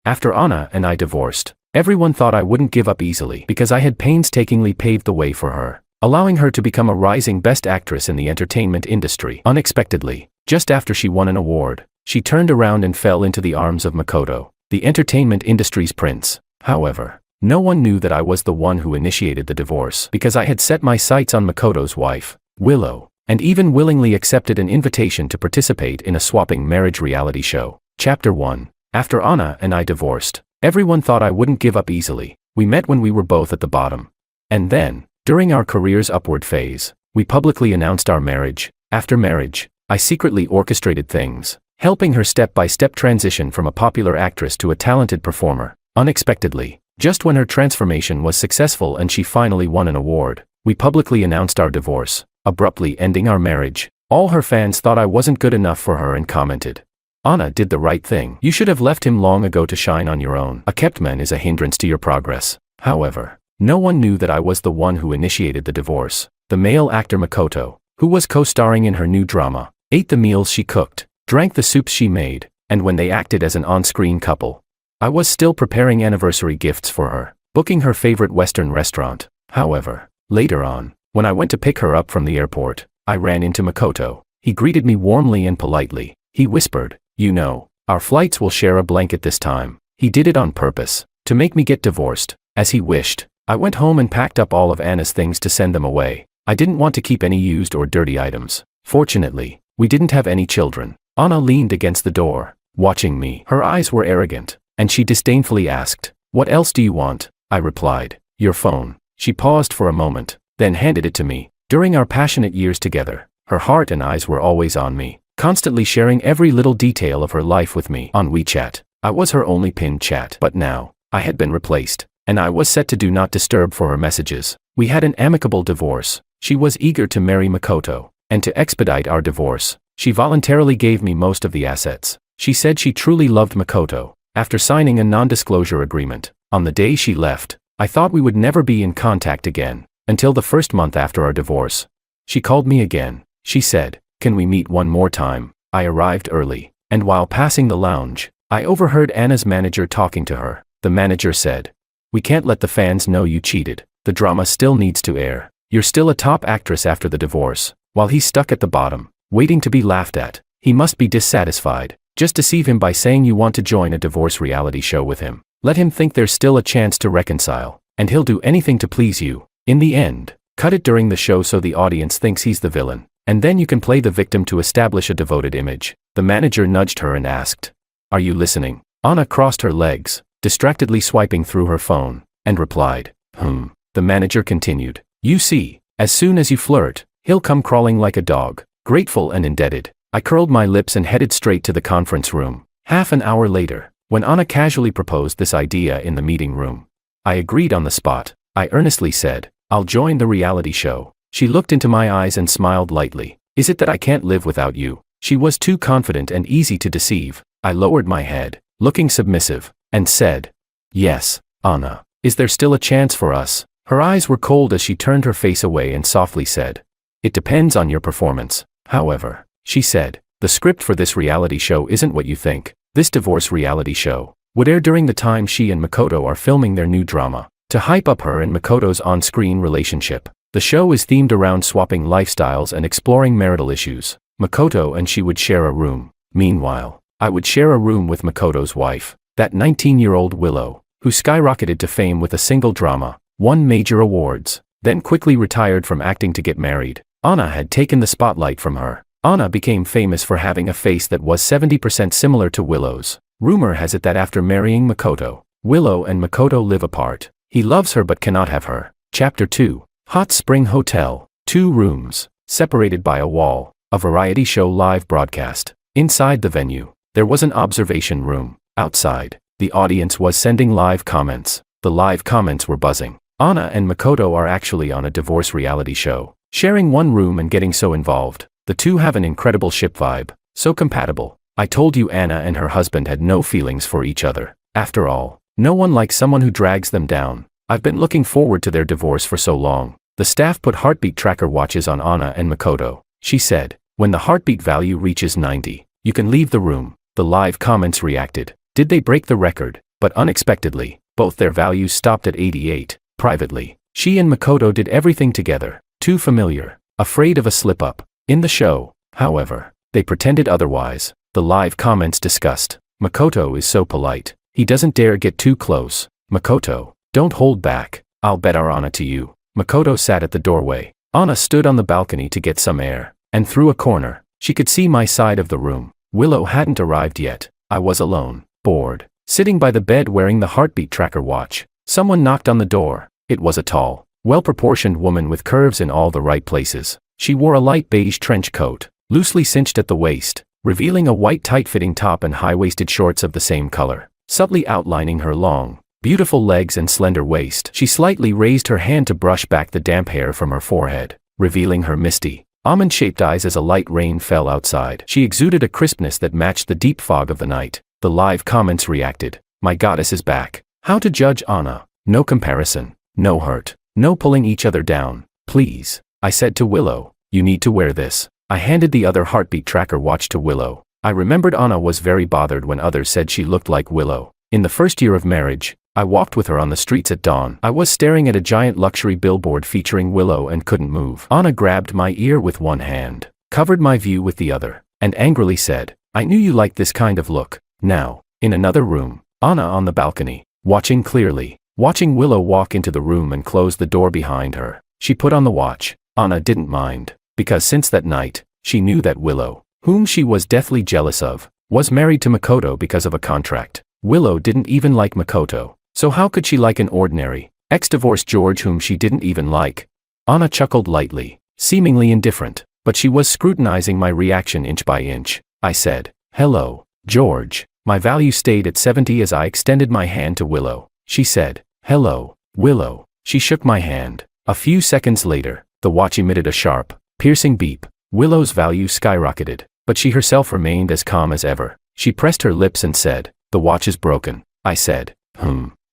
After Anna and I divorced, everyone thought I wouldn't give up easily because I had painstakingly paved the way for her, allowing her to become a rising best actress in the entertainment industry. Unexpectedly, just after she won an award, she turned around and fell into the arms of Makoto, the entertainment industry's prince. However, no one knew that I was the one who initiated the divorce because I had set my sights on Makoto's wife, Willow, and even willingly accepted an invitation to participate in a swapping marriage reality show. Chapter 1. After Anna and I divorced, everyone thought I wouldn't give up easily. We met when we were both at the bottom. And then, during our career's upward phase, we publicly announced our marriage. After marriage, I secretly orchestrated things, helping her step-by-step transition from a popular actress to a talented performer. Unexpectedly, just when her transformation was successful and she finally won an award, we publicly announced our divorce, abruptly ending our marriage. All her fans thought I wasn't good enough for her and commented, "Anna did the right thing. You should have left him long ago to shine on your own. A kept man is a hindrance to your progress." However, no one knew that I was the one who initiated the divorce. The male actor Makoto, who was co-starring in her new drama, ate the meals she cooked, drank the soups she made, and when they acted as an on-screen couple, I was still preparing anniversary gifts for her, booking her favorite Western restaurant. However, later on, when I went to pick her up from the airport, I ran into Makoto. He greeted me warmly and politely. He whispered, "You know, our flights will share a blanket this time." He did it on purpose, to make me get divorced, as he wished. I went home and packed up all of Anna's things to send them away. I didn't want to keep any used or dirty items. Fortunately, we didn't have any children. Anna leaned against the door, watching me. Her eyes were arrogant, and she disdainfully asked, "What else do you want?" I replied, "Your phone." She paused for a moment, then handed it to me. During our passionate years together, her heart and eyes were always on me, constantly sharing every little detail of her life with me. On WeChat, I was her only pinned chat. But now, I had been replaced, and I was set to do not disturb for her messages. We had an amicable divorce. She was eager to marry Makoto, and to expedite our divorce, she voluntarily gave me most of the assets. She said she truly loved Makoto. After signing a non-disclosure agreement, on the day she left, I thought we would never be in contact again, until the first month after our divorce. She called me again. She said, "Can we meet one more time?" I arrived early, and while passing the lounge, I overheard Anna's manager talking to her. The manager said, "We can't let the fans know you cheated. The drama still needs to air. You're still a top actress after the divorce." While he's stuck at the bottom, waiting to be laughed at, he must be dissatisfied. Just deceive him by saying you want to join a divorce reality show with him. Let him think there's still a chance to reconcile, and he'll do anything to please you. In the end, cut it during the show so the audience thinks he's the villain, and then you can play the victim to establish a devoted image. The manager nudged her and asked, "Are you listening?" Anna crossed her legs, distractedly swiping through her phone, and replied, The manager continued, "You see, as soon as you flirt, he'll come crawling like a dog, grateful and indebted." I curled my lips and headed straight to the conference room. Half an hour later, when Anna casually proposed this idea in the meeting room, I agreed on the spot. I earnestly said, "I'll join the reality show." She looked into my eyes and smiled lightly. "Is it that I can't live without you?" She was too confident and easy to deceive. I lowered my head, looking submissive, and said, "Yes, Anna. Is there still a chance for us?" Her eyes were cold as she turned her face away and softly said, "It depends on your performance." However, she said, "The script for this reality show isn't what you think. This divorce reality show would air during the time she and Makoto are filming their new drama, to hype up her and Makoto's on-screen relationship. The show is themed around swapping lifestyles and exploring marital issues. Makoto and she would share a room. Meanwhile, I would share a room with Makoto's wife, that 19-year-old Willow, who skyrocketed to fame with a single drama, won major awards, then quickly retired from acting to get married. Anna had taken the spotlight from her. Anna became famous for having a face that was 70% similar to Willow's. Rumor has it that after marrying Makoto, Willow and Makoto live apart. He loves her but cannot have her. Chapter 2. Hot Spring Hotel. 2 rooms, separated by a wall. A variety show live broadcast. Inside the venue, there was an observation room. Outside, the audience was sending live comments. The live comments were buzzing. Anna and Makoto are actually on a divorce reality show, sharing one room and getting so involved. The two have an incredible ship vibe, so compatible. I told you Anna and her husband had no feelings for each other. After all, no one likes someone who drags them down. I've been looking forward to their divorce for so long. The staff put heartbeat tracker watches on Anna and Makoto. She said, "When the heartbeat value reaches 90, you can leave the room." The live comments reacted. Did they break the record? But unexpectedly, both their values stopped at 88. Privately, she and Makoto did everything together. Too familiar. Afraid of a slip-up. In the show, however, they pretended otherwise. The live comments discussed. Makoto is so polite. He doesn't dare get too close. Makoto, don't hold back. I'll bet our Anna to you. Makoto sat at the doorway. Anna stood on the balcony to get some air. And through a corner, she could see my side of the room. Willow hadn't arrived yet. I was alone, bored, sitting by the bed wearing the heartbeat tracker watch. Someone knocked on the door. It was a tall, well-proportioned woman with curves in all the right places. She wore a light beige trench coat, loosely cinched at the waist, revealing a white tight-fitting top and high-waisted shorts of the same color, subtly outlining her long, beautiful legs and slender waist. She slightly raised her hand to brush back the damp hair from her forehead, revealing her misty, almond-shaped eyes as a light rain fell outside. She exuded a crispness that matched the deep fog of the night. The live comments reacted. My goddess is back. How to judge Anna? No comparison. No hurt. No pulling each other down. Please. I said to Willow, you need to wear this. I handed the other heartbeat tracker watch to Willow. I remembered Anna was very bothered when others said she looked like Willow. In the first year of marriage, I walked with her on the streets at dawn. I was staring at a giant luxury billboard featuring Willow and couldn't move. Anna grabbed my ear with one hand, covered my view with the other, and angrily said, I knew you liked this kind of look. Now, in another room, Anna on the balcony, watching clearly, watching Willow walk into the room and close the door behind her. She put on the watch. Anna didn't mind, because since that night, she knew that Willow, whom she was deathly jealous of, was married to Makoto because of a contract. Willow didn't even like Makoto, so how could she like an ordinary, ex-divorced George whom she didn't even like? Anna chuckled lightly, seemingly indifferent, but she was scrutinizing my reaction inch by inch. I said, hello, George. My value stayed at 70 as I extended my hand to Willow. She said, hello, Willow. She shook my hand. A few seconds later, the watch emitted a sharp, piercing beep. Willow's value skyrocketed, but she herself remained as calm as ever. She pressed her lips and said, the watch is broken. I said,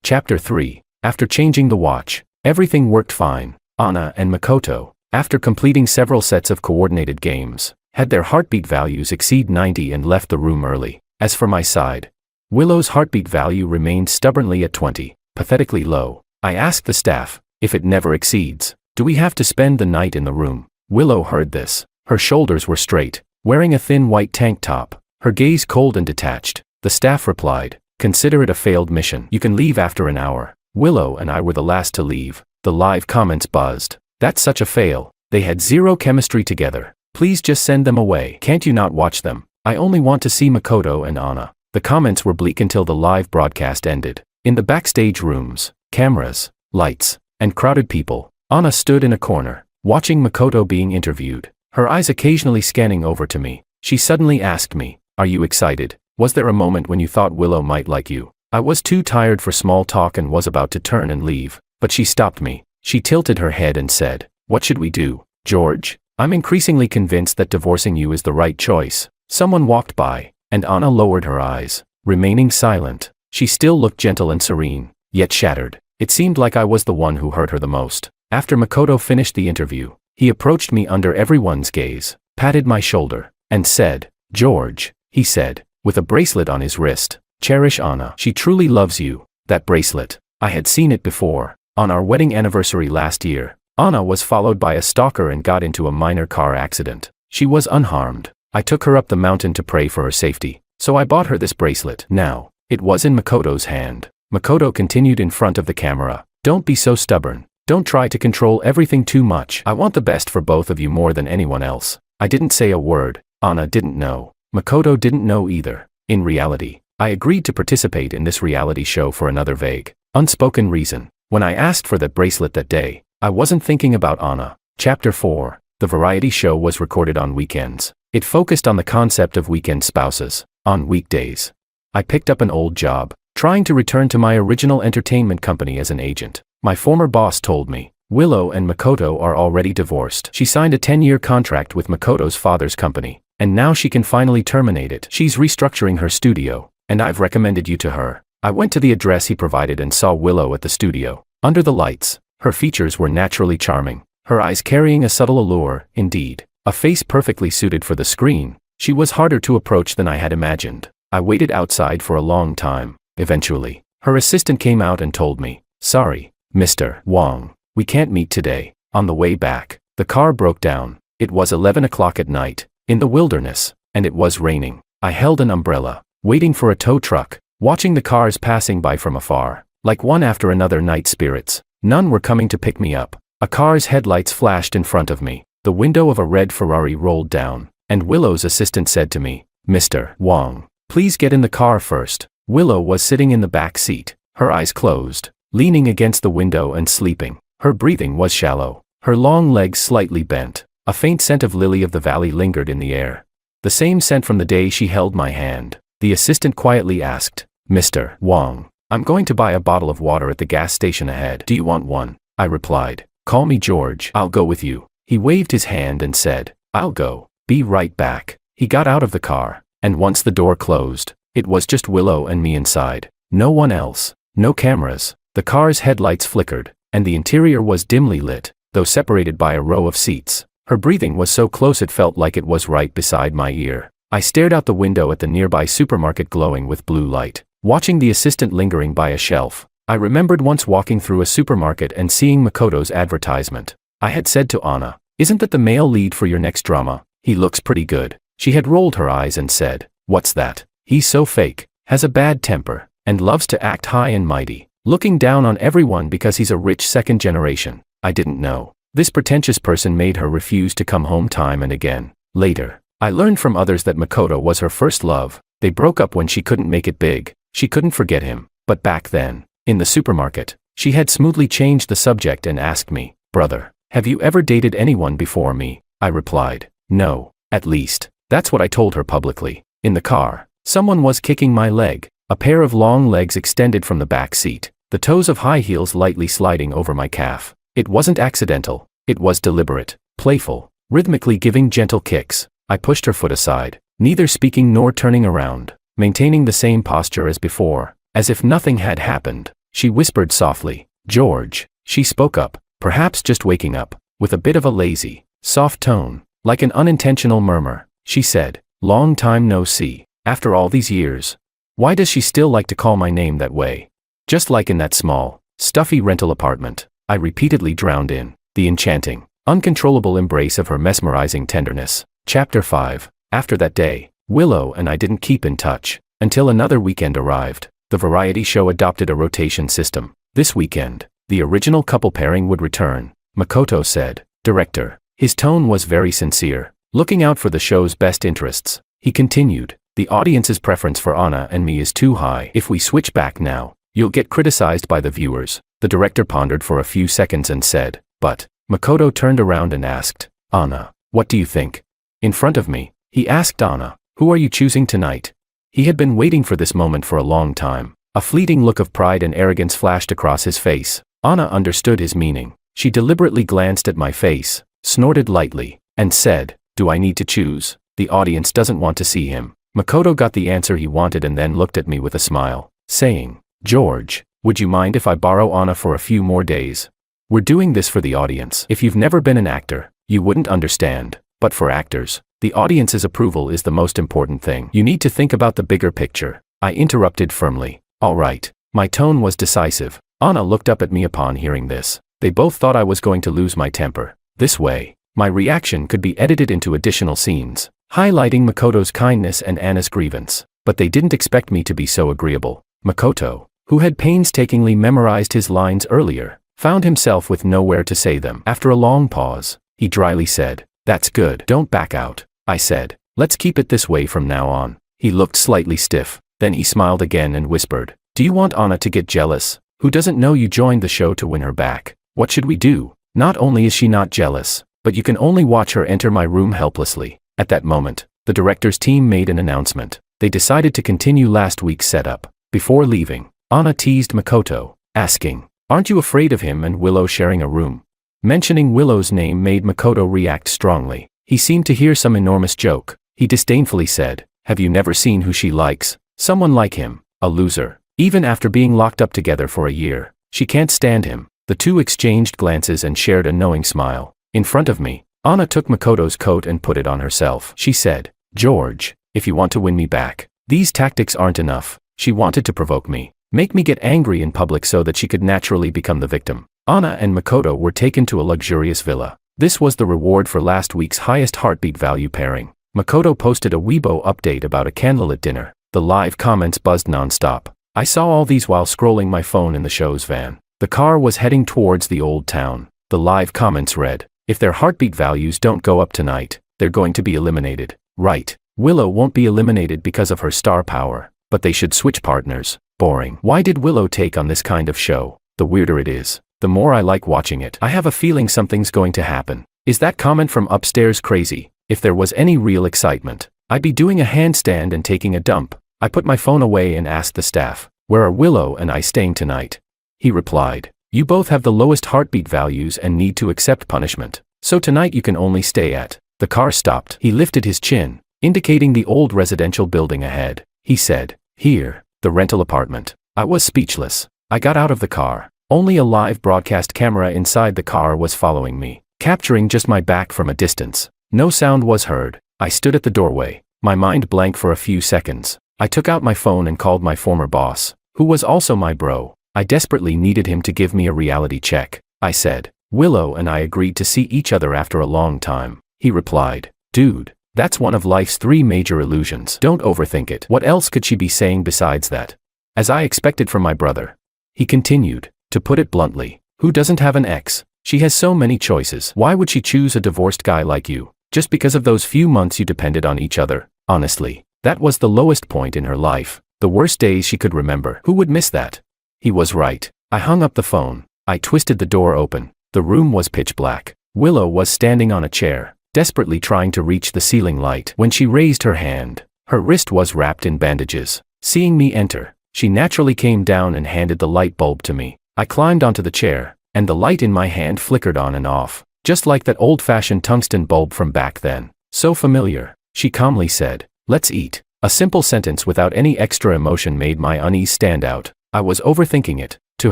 Chapter 3. After changing the watch, everything worked fine. Anna and Makoto, after completing several sets of coordinated games, had their heartbeat values exceed 90 and left the room early. As for my side, Willow's heartbeat value remained stubbornly at 20, pathetically low. I asked the staff, if it never exceeds, do we have to spend the night in the room? Willow heard this. Her shoulders were straight, wearing a thin white tank top, her gaze cold and detached. The staff replied, consider it a failed mission. You can leave after an hour. Willow and I were the last to leave. The live comments buzzed. That's such a fail. They had zero chemistry together. Please just send them away. Can't you not watch them? I only want to see Makoto and Anna. The comments were bleak until the live broadcast ended. In the backstage rooms, cameras, lights, and crowded people, Anna stood in a corner, watching Makoto being interviewed, her eyes occasionally scanning over to me. She suddenly asked me, are you excited? Was there a moment when you thought Willow might like you? I was too tired for small talk and was about to turn and leave, but she stopped me. She tilted her head and said, what should we do, George? I'm increasingly convinced that divorcing you is the right choice. Someone walked by, and Anna lowered her eyes, remaining silent. She still looked gentle and serene, yet shattered. It seemed like I was the one who hurt her the most. After Makoto finished the interview, he approached me under everyone's gaze, patted my shoulder, and said, George, he said, with a bracelet on his wrist, cherish Anna. She truly loves you. That bracelet. I had seen it before. On our wedding anniversary last year, Anna was followed by a stalker and got into a minor car accident. She was unharmed. I took her up the mountain to pray for her safety, so I bought her this bracelet. Now, it was in Makoto's hand. Makoto continued in front of the camera. Don't be so stubborn. Don't try to control everything too much. I want the best for both of you more than anyone else. I didn't say a word. Anna didn't know. Makoto didn't know either. In reality, I agreed to participate in this reality show for another vague, unspoken reason. When I asked for that bracelet that day, I wasn't thinking about Anna. Chapter 4. The variety show was recorded on weekends. It focused on the concept of weekend spouses. On weekdays, I picked up an old job, trying to return to my original entertainment company as an agent. My former boss told me, Willow and Makoto are already divorced. She signed a 10-year contract with Makoto's father's company, and now she can finally terminate it. She's restructuring her studio, and I've recommended you to her. I went to the address he provided and saw Willow at the studio. Under the lights, her features were naturally charming, her eyes carrying a subtle allure, indeed, a face perfectly suited for the screen. She was harder to approach than I had imagined. I waited outside for a long time. Eventually, Her assistant came out and told me, "Sorry, Mr. Wong, we can't meet today." On the way back, the car broke down. It was 11 o'clock at night, in the wilderness, and it was raining. I held an umbrella, waiting for a tow truck, watching the cars passing by from afar, like one after another night spirits. None were coming to pick me up. A car's headlights flashed in front of me. The window of a red Ferrari rolled down, and Willow's assistant said to me, "Mr. Wong, please get in the car first." Willow was sitting in the back seat, her eyes closed, leaning against the window and sleeping. Her breathing was shallow, her long legs slightly bent. A faint scent of lily of the valley lingered in the air. The same scent from the day she held my hand. The assistant quietly asked, "Mr. Wong, I'm going to buy a bottle of water at the gas station ahead. Do you want one?" I replied, "Call me George. I'll go with you." He waved his hand and said, "I'll go. Be right back." He got out of the car, and once the door closed, it was just Willow and me inside. No one else, no cameras. The car's headlights flickered, and the interior was dimly lit, though separated by a row of seats. Her breathing was so close it felt like it was right beside my ear. I stared out the window at the nearby supermarket glowing with blue light, watching the assistant lingering by a shelf. I remembered once walking through a supermarket and seeing Makoto's advertisement. I had said to Anna, "Isn't that the male lead for your next drama? He looks pretty good." She had rolled her eyes and said, "What's that? He's so fake, has a bad temper, and loves to act high and mighty, looking down on everyone because he's a rich second generation." I didn't know. This pretentious person made her refuse to come home time and again. Later, I learned from others that Makoto was her first love. They broke up when she couldn't make it big. She couldn't forget him. But back then, in the supermarket, she had smoothly changed the subject and asked me, "Brother, have you ever dated anyone before me?" I replied, "No, at least." That's what I told her publicly. In the car, someone was kicking my leg, a pair of long legs extended from the back seat, the toes of high heels lightly sliding over my calf. It wasn't accidental, it was deliberate, playful, rhythmically giving gentle kicks. I pushed her foot aside, neither speaking nor turning around, maintaining the same posture as before, as if nothing had happened. She whispered softly, "George." She spoke up, perhaps just waking up, with a bit of a lazy, soft tone, like an unintentional murmur. She said, "Long time no see. After all these years. Why does she still like to call my name that way? Just like in that small, stuffy rental apartment." I repeatedly drowned in the enchanting, uncontrollable embrace of her mesmerizing tenderness. Chapter 5. After that day, Willow and I didn't keep in touch, until another weekend arrived. The variety show adopted a rotation system. This weekend, the original couple pairing would return, Makoto said. Director. His tone was very sincere, looking out for the show's best interests. He continued, "The audience's preference for Anna and me is too high. If we switch back now, you'll get criticized by the viewers." The director pondered for a few seconds and said, "But..." Makoto turned around and asked, "Anna, what do you think?" In front of me, he asked Anna, "Who are you choosing tonight?" He had been waiting for this moment for a long time. A fleeting look of pride and arrogance flashed across his face. Anna understood his meaning. She deliberately glanced at my face, snorted lightly, and said, "Do I need to choose? The audience doesn't want to see him." Makoto got the answer he wanted and then looked at me with a smile, saying, "George, would you mind if I borrow Anna for a few more days? We're doing this for the audience. If you've never been an actor, you wouldn't understand. But for actors, the audience's approval is the most important thing. You need to think about the bigger picture." I interrupted firmly. "All right." My tone was decisive. Anna looked up at me upon hearing this. They both thought I was going to lose my temper. This way, my reaction could be edited into additional scenes, highlighting Makoto's kindness and Anna's grievance. But they didn't expect me to be so agreeable. Makoto, who had painstakingly memorized his lines earlier, found himself with nowhere to say them. After a long pause, he dryly said, "That's good. Don't back out." I said, "Let's keep it this way from now on." He looked slightly stiff, then he smiled again and whispered, "Do you want Anna to get jealous? Who doesn't know you joined the show to win her back? What should we do? Not only is she not jealous, but you can only watch her enter my room helplessly." At that moment, the director's team made an announcement. They decided to continue last week's setup. Before leaving, Anna teased Makoto, asking, "Aren't you afraid of him and Willow sharing a room?" Mentioning Willow's name made Makoto react strongly. He seemed to hear some enormous joke. He disdainfully said, "Have you never seen who she likes? Someone like him, a loser. Even after being locked up together for a year, she can't stand him." The two exchanged glances and shared a knowing smile. In front of me, Anna took Makoto's coat and put it on herself. She said, "George, if you want to win me back, these tactics aren't enough." She wanted to provoke me, Make me get angry in public so that she could naturally become the victim. Anna and Makoto were taken to a luxurious villa. This was the reward for last week's highest heartbeat value pairing. Makoto posted a Weibo update about a candlelit dinner. The live comments buzzed non-stop. I saw all these while scrolling my phone in the show's van. The car was heading towards the old town. The live comments read, "If their heartbeat values don't go up tonight, they're going to be eliminated." Right. Willow won't be eliminated because of her star power, but they should switch partners. Boring. Why did Willow take on this kind of show? The weirder it is, the more I like watching it. I have a feeling something's going to happen. Is that comment from upstairs crazy? If there was any real excitement, I'd be doing a handstand and taking a dump. I put my phone away and asked the staff, "Where are Willow and I staying tonight?" He replied, "You both have the lowest heartbeat values and need to accept punishment. So tonight you can only stay at." The car stopped. He lifted his chin, indicating the old residential building ahead. He said, "Here, the rental apartment." I was speechless. I got out of the car. Only a live broadcast camera inside the car was following me, capturing just my back from a distance. No sound was heard. I stood at the doorway, my mind blank for a few seconds. I took out my phone and called my former boss, who was also my bro. I desperately needed him to give me a reality check. I said, "Willow and I agreed to see each other after a long time." He replied, "Dude, that's one of life's 3 major illusions. Don't overthink it." What else could she be saying besides that? As I expected from my brother. He continued, "To put it bluntly, who doesn't have an ex? She has so many choices. Why would she choose a divorced guy like you, just because of those few months you depended on each other?" Honestly, that was the lowest point in her life, the worst days she could remember. Who would miss that? He was right. I hung up the phone. I twisted the door open. The room was pitch black. Willow was standing on a chair, desperately trying to reach the ceiling light. When she raised her hand, her wrist was wrapped in bandages. Seeing me enter, she naturally came down and handed the light bulb to me. I climbed onto the chair, and the light in my hand flickered on and off, just like that old-fashioned tungsten bulb from back then. So familiar. She calmly said, "Let's eat." A simple sentence without any extra emotion made my unease stand out. I was overthinking it. To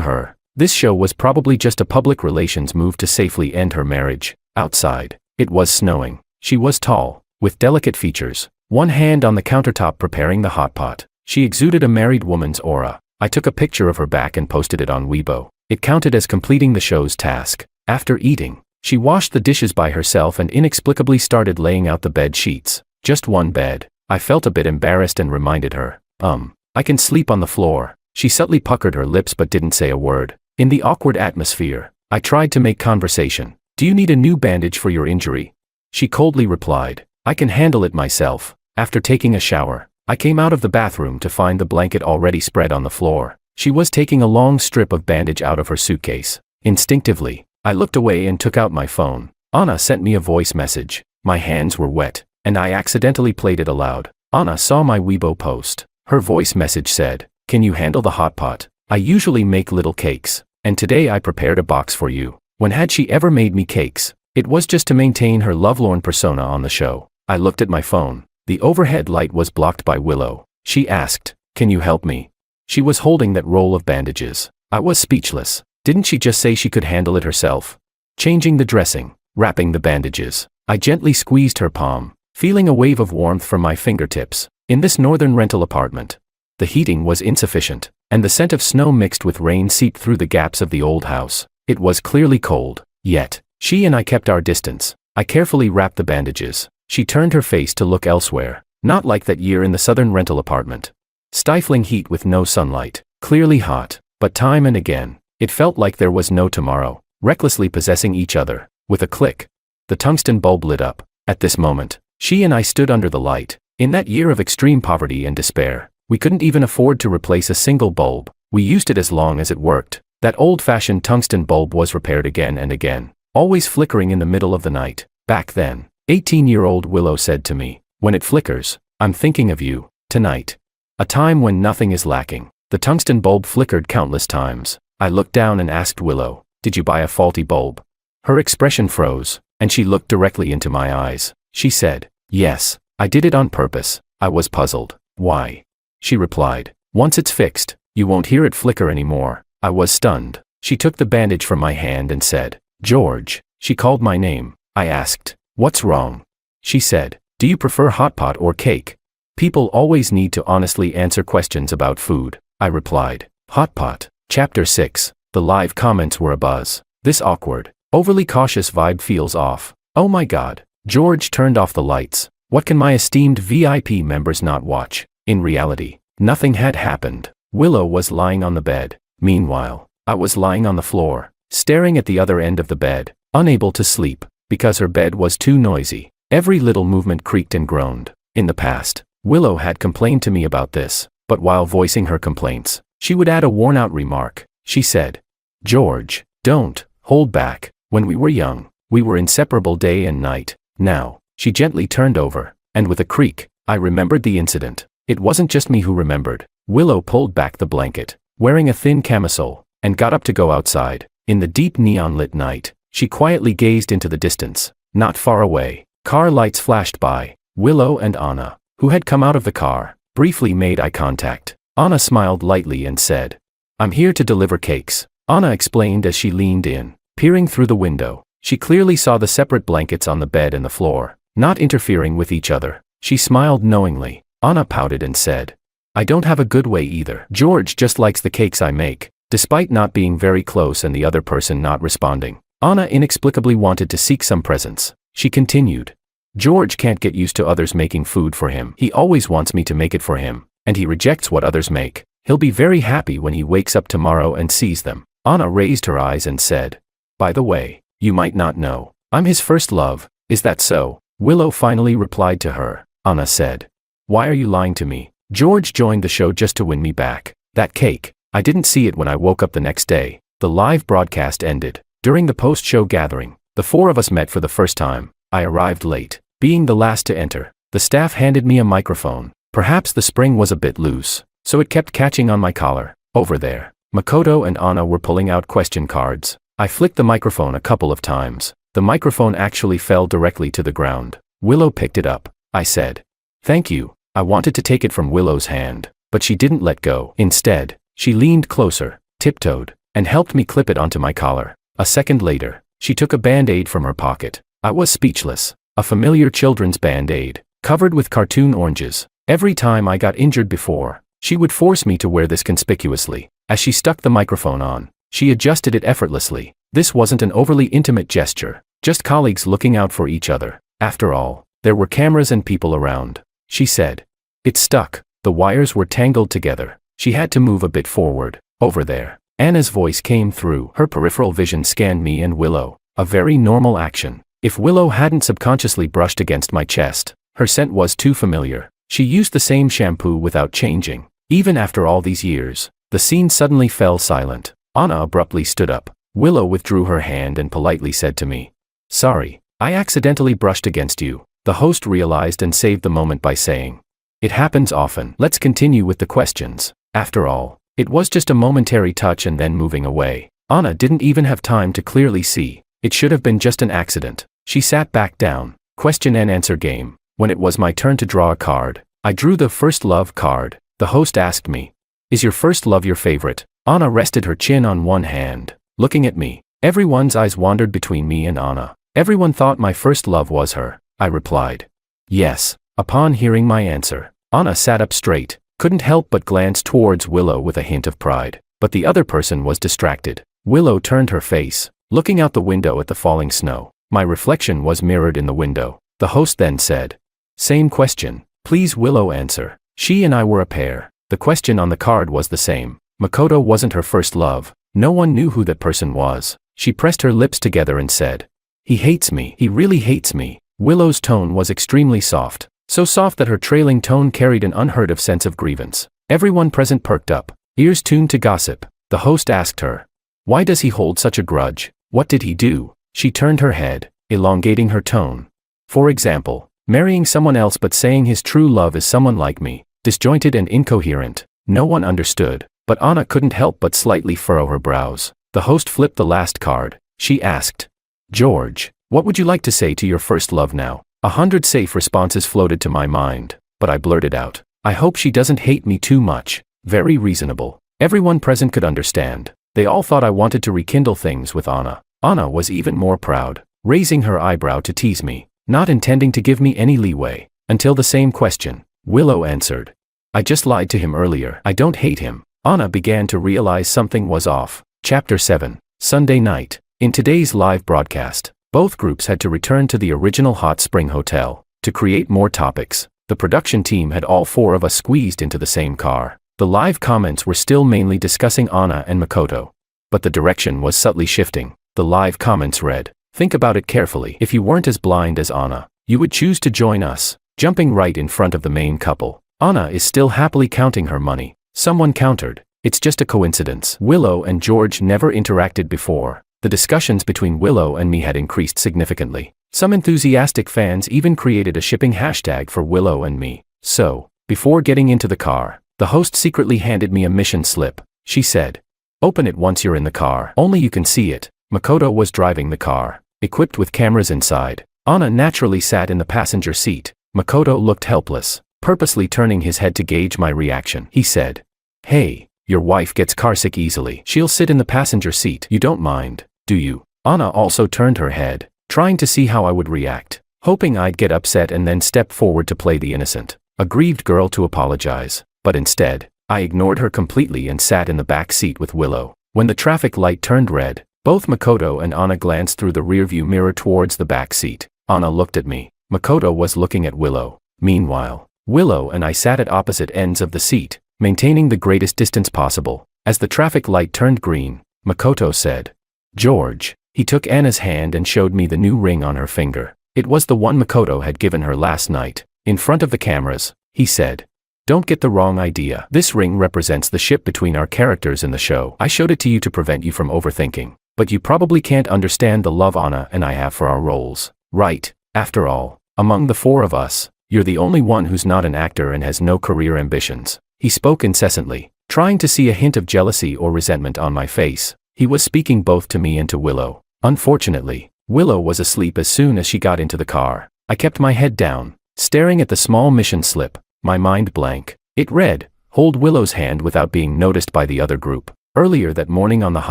her, this show was probably just a public relations move to safely end her marriage. Outside, it was snowing. She was tall, with delicate features, one hand on the countertop preparing the hot pot. She exuded a married woman's aura. I took a picture of her back and posted it on Weibo. It counted as completing the show's task. After eating, she washed the dishes by herself and inexplicably started laying out the bed sheets. Just one bed. I felt a bit embarrassed and reminded her, I can sleep on the floor." She subtly puckered her lips but didn't say a word. In the awkward atmosphere, I tried to make conversation. "Do you need a new bandage for your injury?" She coldly replied, "I can handle it myself." After taking a shower, I came out of the bathroom to find the blanket already spread on the floor. She was taking a long strip of bandage out of her suitcase. Instinctively, I looked away and took out my phone. Anna sent me a voice message. My hands were wet, and I accidentally played it aloud. Anna saw my Weibo post. Her voice message said, "Can you handle the hot pot? I usually make little cakes, and today I prepared a box for you." When had she ever made me cakes? It was just to maintain her lovelorn persona on the show. I looked at my phone. The overhead light was blocked by Willow. She asked, "Can you help me?" She was holding that roll of bandages. I was speechless. Didn't she just say she could handle it herself? Changing the dressing, wrapping the bandages. I gently squeezed her palm, feeling a wave of warmth from my fingertips. In this northern rental apartment, the heating was insufficient, and the scent of snow mixed with rain seeped through the gaps of the old house. It was clearly cold, yet, she and I kept our distance. I carefully wrapped the bandages. She turned her face to look elsewhere, not like that year in the southern rental apartment. Stifling heat with no sunlight, clearly hot, but time and again, it felt like there was no tomorrow, recklessly possessing each other. With a click, the tungsten bulb lit up. At this moment, she and I stood under the light. In that year of extreme poverty and despair, we couldn't even afford to replace a single bulb. We used it as long as it worked. That old-fashioned tungsten bulb was repaired again and again, always flickering in the middle of the night. Back then, 18-year-old Willow said to me, "When it flickers, I'm thinking of you, tonight." A time when nothing is lacking. The tungsten bulb flickered countless times. I looked down and asked Willow, "Did you buy a faulty bulb?" Her expression froze, and she looked directly into my eyes. She said, "Yes, I did it on purpose." I was puzzled. "Why?" She replied, "Once it's fixed, you won't hear it flicker anymore." I was stunned. She took the bandage from my hand and said, "George." She called my name. I asked, "What's wrong?" She said, "Do you prefer hot pot or cake?" People always need to honestly answer questions about food. I replied, Hotpot. Chapter 6. The live comments were abuzz. This awkward, overly cautious vibe feels off. Oh my god. George turned off the lights. What can my esteemed VIP members not watch? In reality, nothing had happened. Willow was lying on the bed. Meanwhile, I was lying on the floor, staring at the other end of the bed, unable to sleep, because her bed was too noisy. Every little movement creaked and groaned. In the past, Willow had complained to me about this, but while voicing her complaints, she would add a worn-out remark. She said, "George, don't hold back. When we were young, we were inseparable day and night." Now, she gently turned over, and with a creak, I remembered the incident. It wasn't just me who remembered. Willow pulled back the blanket, wearing a thin camisole, and got up to go outside. In the deep neon-lit night, she quietly gazed into the distance. Not far away, car lights flashed by. Willow and Anna, who had come out of the car, briefly made eye contact. Anna smiled lightly and said, "I'm here to deliver cakes," Anna explained as she leaned in. Peering through the window, she clearly saw the separate blankets on the bed and the floor, not interfering with each other. She smiled knowingly. Anna pouted and said, "I don't have a good way either. George just likes the cakes I make." Despite not being very close and the other person not responding, Anna inexplicably wanted to seek some presence. She continued, "George can't get used to others making food for him. He always wants me to make it for him, and he rejects what others make. He'll be very happy when he wakes up tomorrow and sees them." Anna raised her eyes and said, "By the way, you might not know, I'm his first love. Is that so?" Willow finally replied to her. Anna said, "Why are you lying to me? George joined the show just to win me back. That cake, I didn't see it when I woke up the next day." The live broadcast ended. During the post-show gathering, the four of us met for the first time. I arrived late, being the last to enter. The staff handed me a microphone. Perhaps the spring was a bit loose, so it kept catching on my collar. Over there, Makoto and Anna were pulling out question cards. I flicked the microphone a couple of times. The microphone actually fell directly to the ground. Willow picked it up. I said, "Thank you." I wanted to take it from Willow's hand, but she didn't let go. Instead, she leaned closer, tiptoed, and helped me clip it onto my collar. A second later, she took a band-aid from her pocket. I was speechless. A familiar children's band-aid, covered with cartoon oranges. Every time I got injured before, she would force me to wear this conspicuously. As she stuck the microphone on, she adjusted it effortlessly. This wasn't an overly intimate gesture, just colleagues looking out for each other. After all, there were cameras and people around. She said, "It stuck." The wires were tangled together. She had to move a bit forward. Over there, Anna's voice came through. Her peripheral vision scanned me and Willow. A very normal action. If Willow hadn't subconsciously brushed against my chest, her scent was too familiar. She used the same shampoo without changing. Even after all these years, the scene suddenly fell silent. Anna abruptly stood up. Willow withdrew her hand and politely said to me, "Sorry, I accidentally brushed against you." The host realized and saved the moment by saying, "It happens often. Let's continue with the questions." After all, it was just a momentary touch and then moving away. Anna didn't even have time to clearly see. It should have been just an accident. She sat back down. Question and answer game. When it was my turn to draw a card, I drew the first love card. The host asked me, "Is your first love your favorite?" Anna rested her chin on one hand, looking at me. Everyone's eyes wandered between me and Anna. Everyone thought my first love was her. I replied, "Yes." Upon hearing my answer, Anna sat up straight, couldn't help but glance towards Willow with a hint of pride. But the other person was distracted. Willow turned her face, looking out the window at the falling snow. My reflection was mirrored in the window. The host then said, "Same question. Please Willow answer." She and I were a pair. The question on the card was the same. Makoto wasn't her first love. No one knew who that person was. She pressed her lips together and said, "He hates me. He really hates me." Willow's tone was extremely soft. So soft that her trailing tone carried an unheard of sense of grievance. Everyone present perked up, ears tuned to gossip. The host asked her, "Why does he hold such a grudge? What did he do?" She turned her head, elongating her tone. "For example, marrying someone else but saying his true love is someone like me." Disjointed and incoherent. No one understood, but Anna couldn't help but slightly furrow her brows. The host flipped the last card. She asked, "George, what would you like to say to your first love now?" 100 safe responses floated to my mind, but I blurted out, "I hope she doesn't hate me too much." Very reasonable. Everyone present could understand. They all thought I wanted to rekindle things with Anna. Anna was even more proud, raising her eyebrow to tease me, not intending to give me any leeway. Until the same question, Willow answered, "I just lied to him earlier. I don't hate him. Anna began to realize something was off. Chapter 7. Sunday night. In today's live broadcast, both groups had to return to the original hot spring hotel. To create more topics, the production team had all four of us squeezed into the same car. The live comments were still mainly discussing Anna and Makoto. But the direction was subtly shifting. The live comments read, "Think about it carefully. If you weren't as blind as Anna, you would choose to join us." Jumping right in front of the main couple, Anna is still happily counting her money. Someone countered, "It's just a coincidence. Willow and George never interacted before." The discussions between Willow and me had increased significantly. Some enthusiastic fans even created a shipping hashtag for Willow and me. So, before getting into the car, the host secretly handed me a mission slip. She said, "Open it once you're in the car. Only you can see it." Makoto was driving the car, equipped with cameras inside. Anna naturally sat in the passenger seat. Makoto looked helpless, purposely turning his head to gauge my reaction. He said, "Hey, your wife gets carsick easily. She'll sit in the passenger seat. You don't mind, do you?" Anna also turned her head, trying to see how I would react, hoping I'd get upset and then step forward to play the innocent, aggrieved girl to apologize. But instead, I ignored her completely and sat in the back seat with Willow. When the traffic light turned red, both Makoto and Anna glanced through the rearview mirror towards the back seat. Anna looked at me. Makoto was looking at Willow. Meanwhile, Willow and I sat at opposite ends of the seat, maintaining the greatest distance possible. As the traffic light turned green, Makoto said, "George." He took Anna's hand and showed me the new ring on her finger. It was the one Makoto had given her last night. In front of the cameras, he said, "Don't get the wrong idea. This ring represents the ship between our characters in the show. I showed it to you to prevent you from overthinking. But you probably can't understand the love Anna and I have for our roles, right? After all, among the four of us, you're the only one who's not an actor and has no career ambitions." He spoke incessantly, trying to see a hint of jealousy or resentment on my face. He was speaking both to me and to Willow. Unfortunately, Willow was asleep as soon as she got into the car. I kept my head down, staring at the small mission slip, my mind blank. It read, "Hold Willow's hand without being noticed by the other group." Earlier that morning on the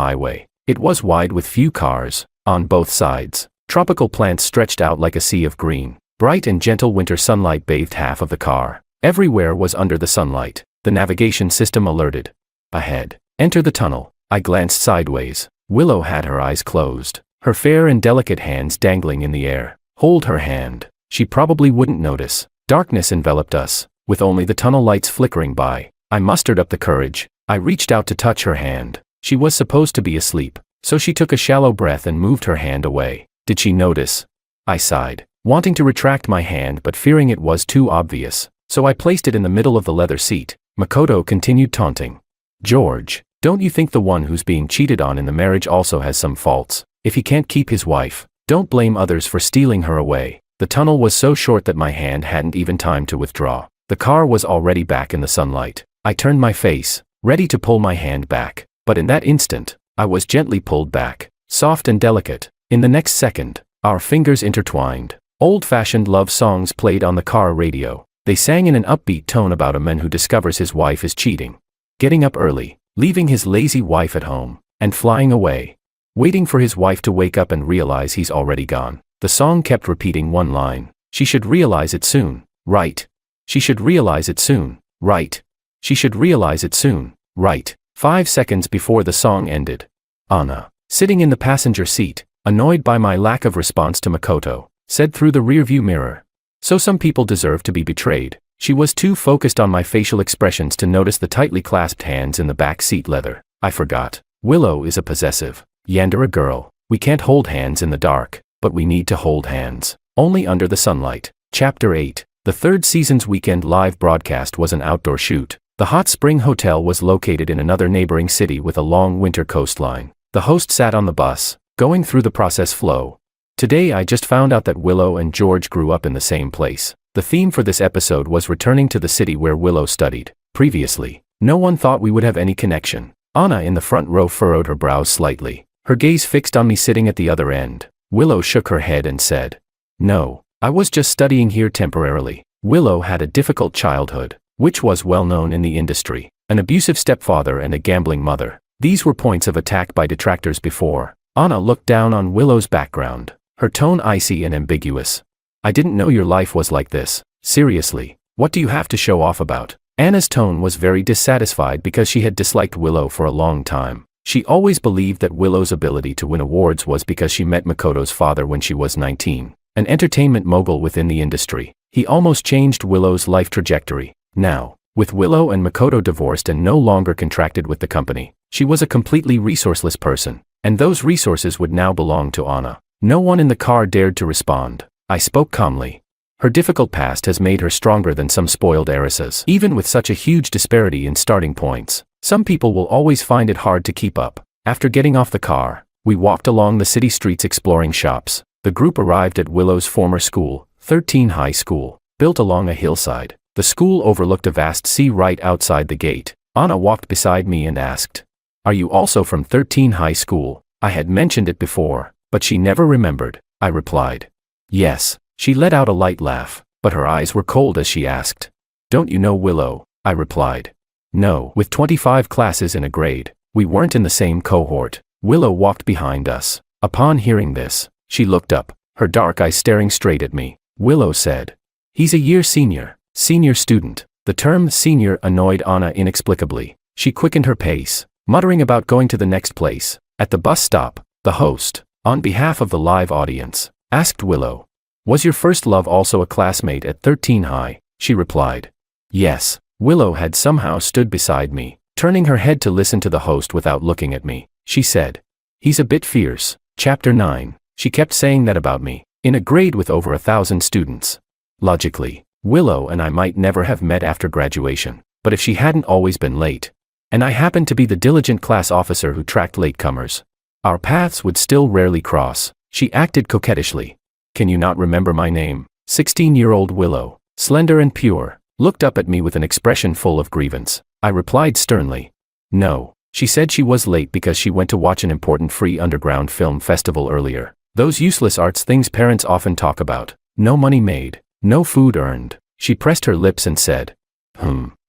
highway, it was wide with few cars. On both sides, tropical plants stretched out like a sea of green. Bright and gentle winter sunlight bathed half of the car. Everywhere was under the sunlight. The navigation system alerted. Ahead. Enter the tunnel. I glanced sideways. Willow had her eyes closed, her fair and delicate hands dangling in the air. Hold her hand. She probably wouldn't notice. Darkness enveloped us, with only the tunnel lights flickering by. I mustered up the courage. I reached out to touch her hand. She was supposed to be asleep, so she took a shallow breath and moved her hand away. Did she notice? I sighed, wanting to retract my hand but fearing it was too obvious, so I placed it in the middle of the leather seat. Makoto continued taunting. "George, don't you think the one who's being cheated on in the marriage also has some faults? If he can't keep his wife, don't blame others for stealing her away." The tunnel was so short that my hand hadn't even time to withdraw. The car was already back in the sunlight. I turned my face, ready to pull my hand back, but in that instant, I was gently pulled back, soft and delicate. In the next second, our fingers intertwined. Old-fashioned love songs played on the car radio. They sang in an upbeat tone about a man who discovers his wife is cheating, getting up early, leaving his lazy wife at home, and flying away, waiting for his wife to wake up and realize he's already gone. The song kept repeating one line. "She should realize it soon, right? She should realize it soon, right? She should realize it soon, right?" 5 seconds before the song ended, Anna, sitting in the passenger seat, annoyed by my lack of response to Makoto, said through the rearview mirror, "So some people deserve to be betrayed." She was too focused on my facial expressions to notice the tightly clasped hands in the back seat leather. I forgot. Willow is a possessive, Yandere girl. We can't hold hands in the dark, but we need to hold hands, only under the sunlight. Chapter 8. The third season's weekend live broadcast was an outdoor shoot. The hot spring hotel was located in another neighboring city with a long winter coastline. The host sat on the bus, going through the process flow. "Today I just found out that Willow and George grew up in the same place." The theme for this episode was returning to the city where Willow studied. Previously, no one thought we would have any connection. Anna in the front row furrowed her brows slightly, her gaze fixed on me sitting at the other end. Willow shook her head and said, "No, I was just studying here temporarily." Willow had a difficult childhood, which was well known in the industry. An abusive stepfather and a gambling mother. These were points of attack by detractors before. Anna looked down on Willow's background, her tone icy and ambiguous. "I didn't know your life was like this. Seriously, what do you have to show off about?" Anna's tone was very dissatisfied because she had disliked Willow for a long time. She always believed that Willow's ability to win awards was because she met Makoto's father when she was 19, an entertainment mogul within the industry. He almost changed Willow's life trajectory. Now, with Willow and Makoto divorced and no longer contracted with the company, she was a completely resourceless person, and those resources would now belong to Anna. No one in the car dared to respond. I spoke calmly. Her difficult past has made her stronger than some spoiled heiresses. Even with such a huge disparity in starting points, some people will always find it hard to keep up. After getting off the car, we walked along the city streets exploring shops. The group arrived at Willow's former school, 13 High School, built along a hillside. The school overlooked a vast sea right outside the gate. Anna walked beside me and asked, "Are you also from 13 High School?" I had mentioned it before, but she never remembered. I replied, "Yes." She let out a light laugh, but her eyes were cold as she asked, "Don't you know Willow?" I replied, "No." With 25 classes in a grade, we weren't in the same cohort. Willow walked behind us. Upon hearing this, she looked up, her dark eyes staring straight at me. Willow said, "He's a year senior." Senior student. The term senior annoyed Anna inexplicably. She quickened her pace, muttering about going to the next place. At the bus stop, the host, on behalf of the live audience, asked Willow, "Was your first love also a classmate at 13 High?" She replied, "Yes." Willow had somehow stood beside me, turning her head to listen to the host without looking at me. She said, "He's a bit fierce." Chapter 9. She kept saying that about me, in a grade with over 1,000 students. Logically, Willow and I might never have met after graduation, but if she hadn't always been late, and I happened to be the diligent class officer who tracked latecomers, our paths would still rarely cross. She acted coquettishly. "Can you not remember my name?" 16-year-old Willow, slender and pure, looked up at me with an expression full of grievance. I replied sternly, "No." She said she was late because she went to watch an important free underground film festival earlier. Those useless arts things parents often talk about. No money made, no food earned. She pressed her lips and said,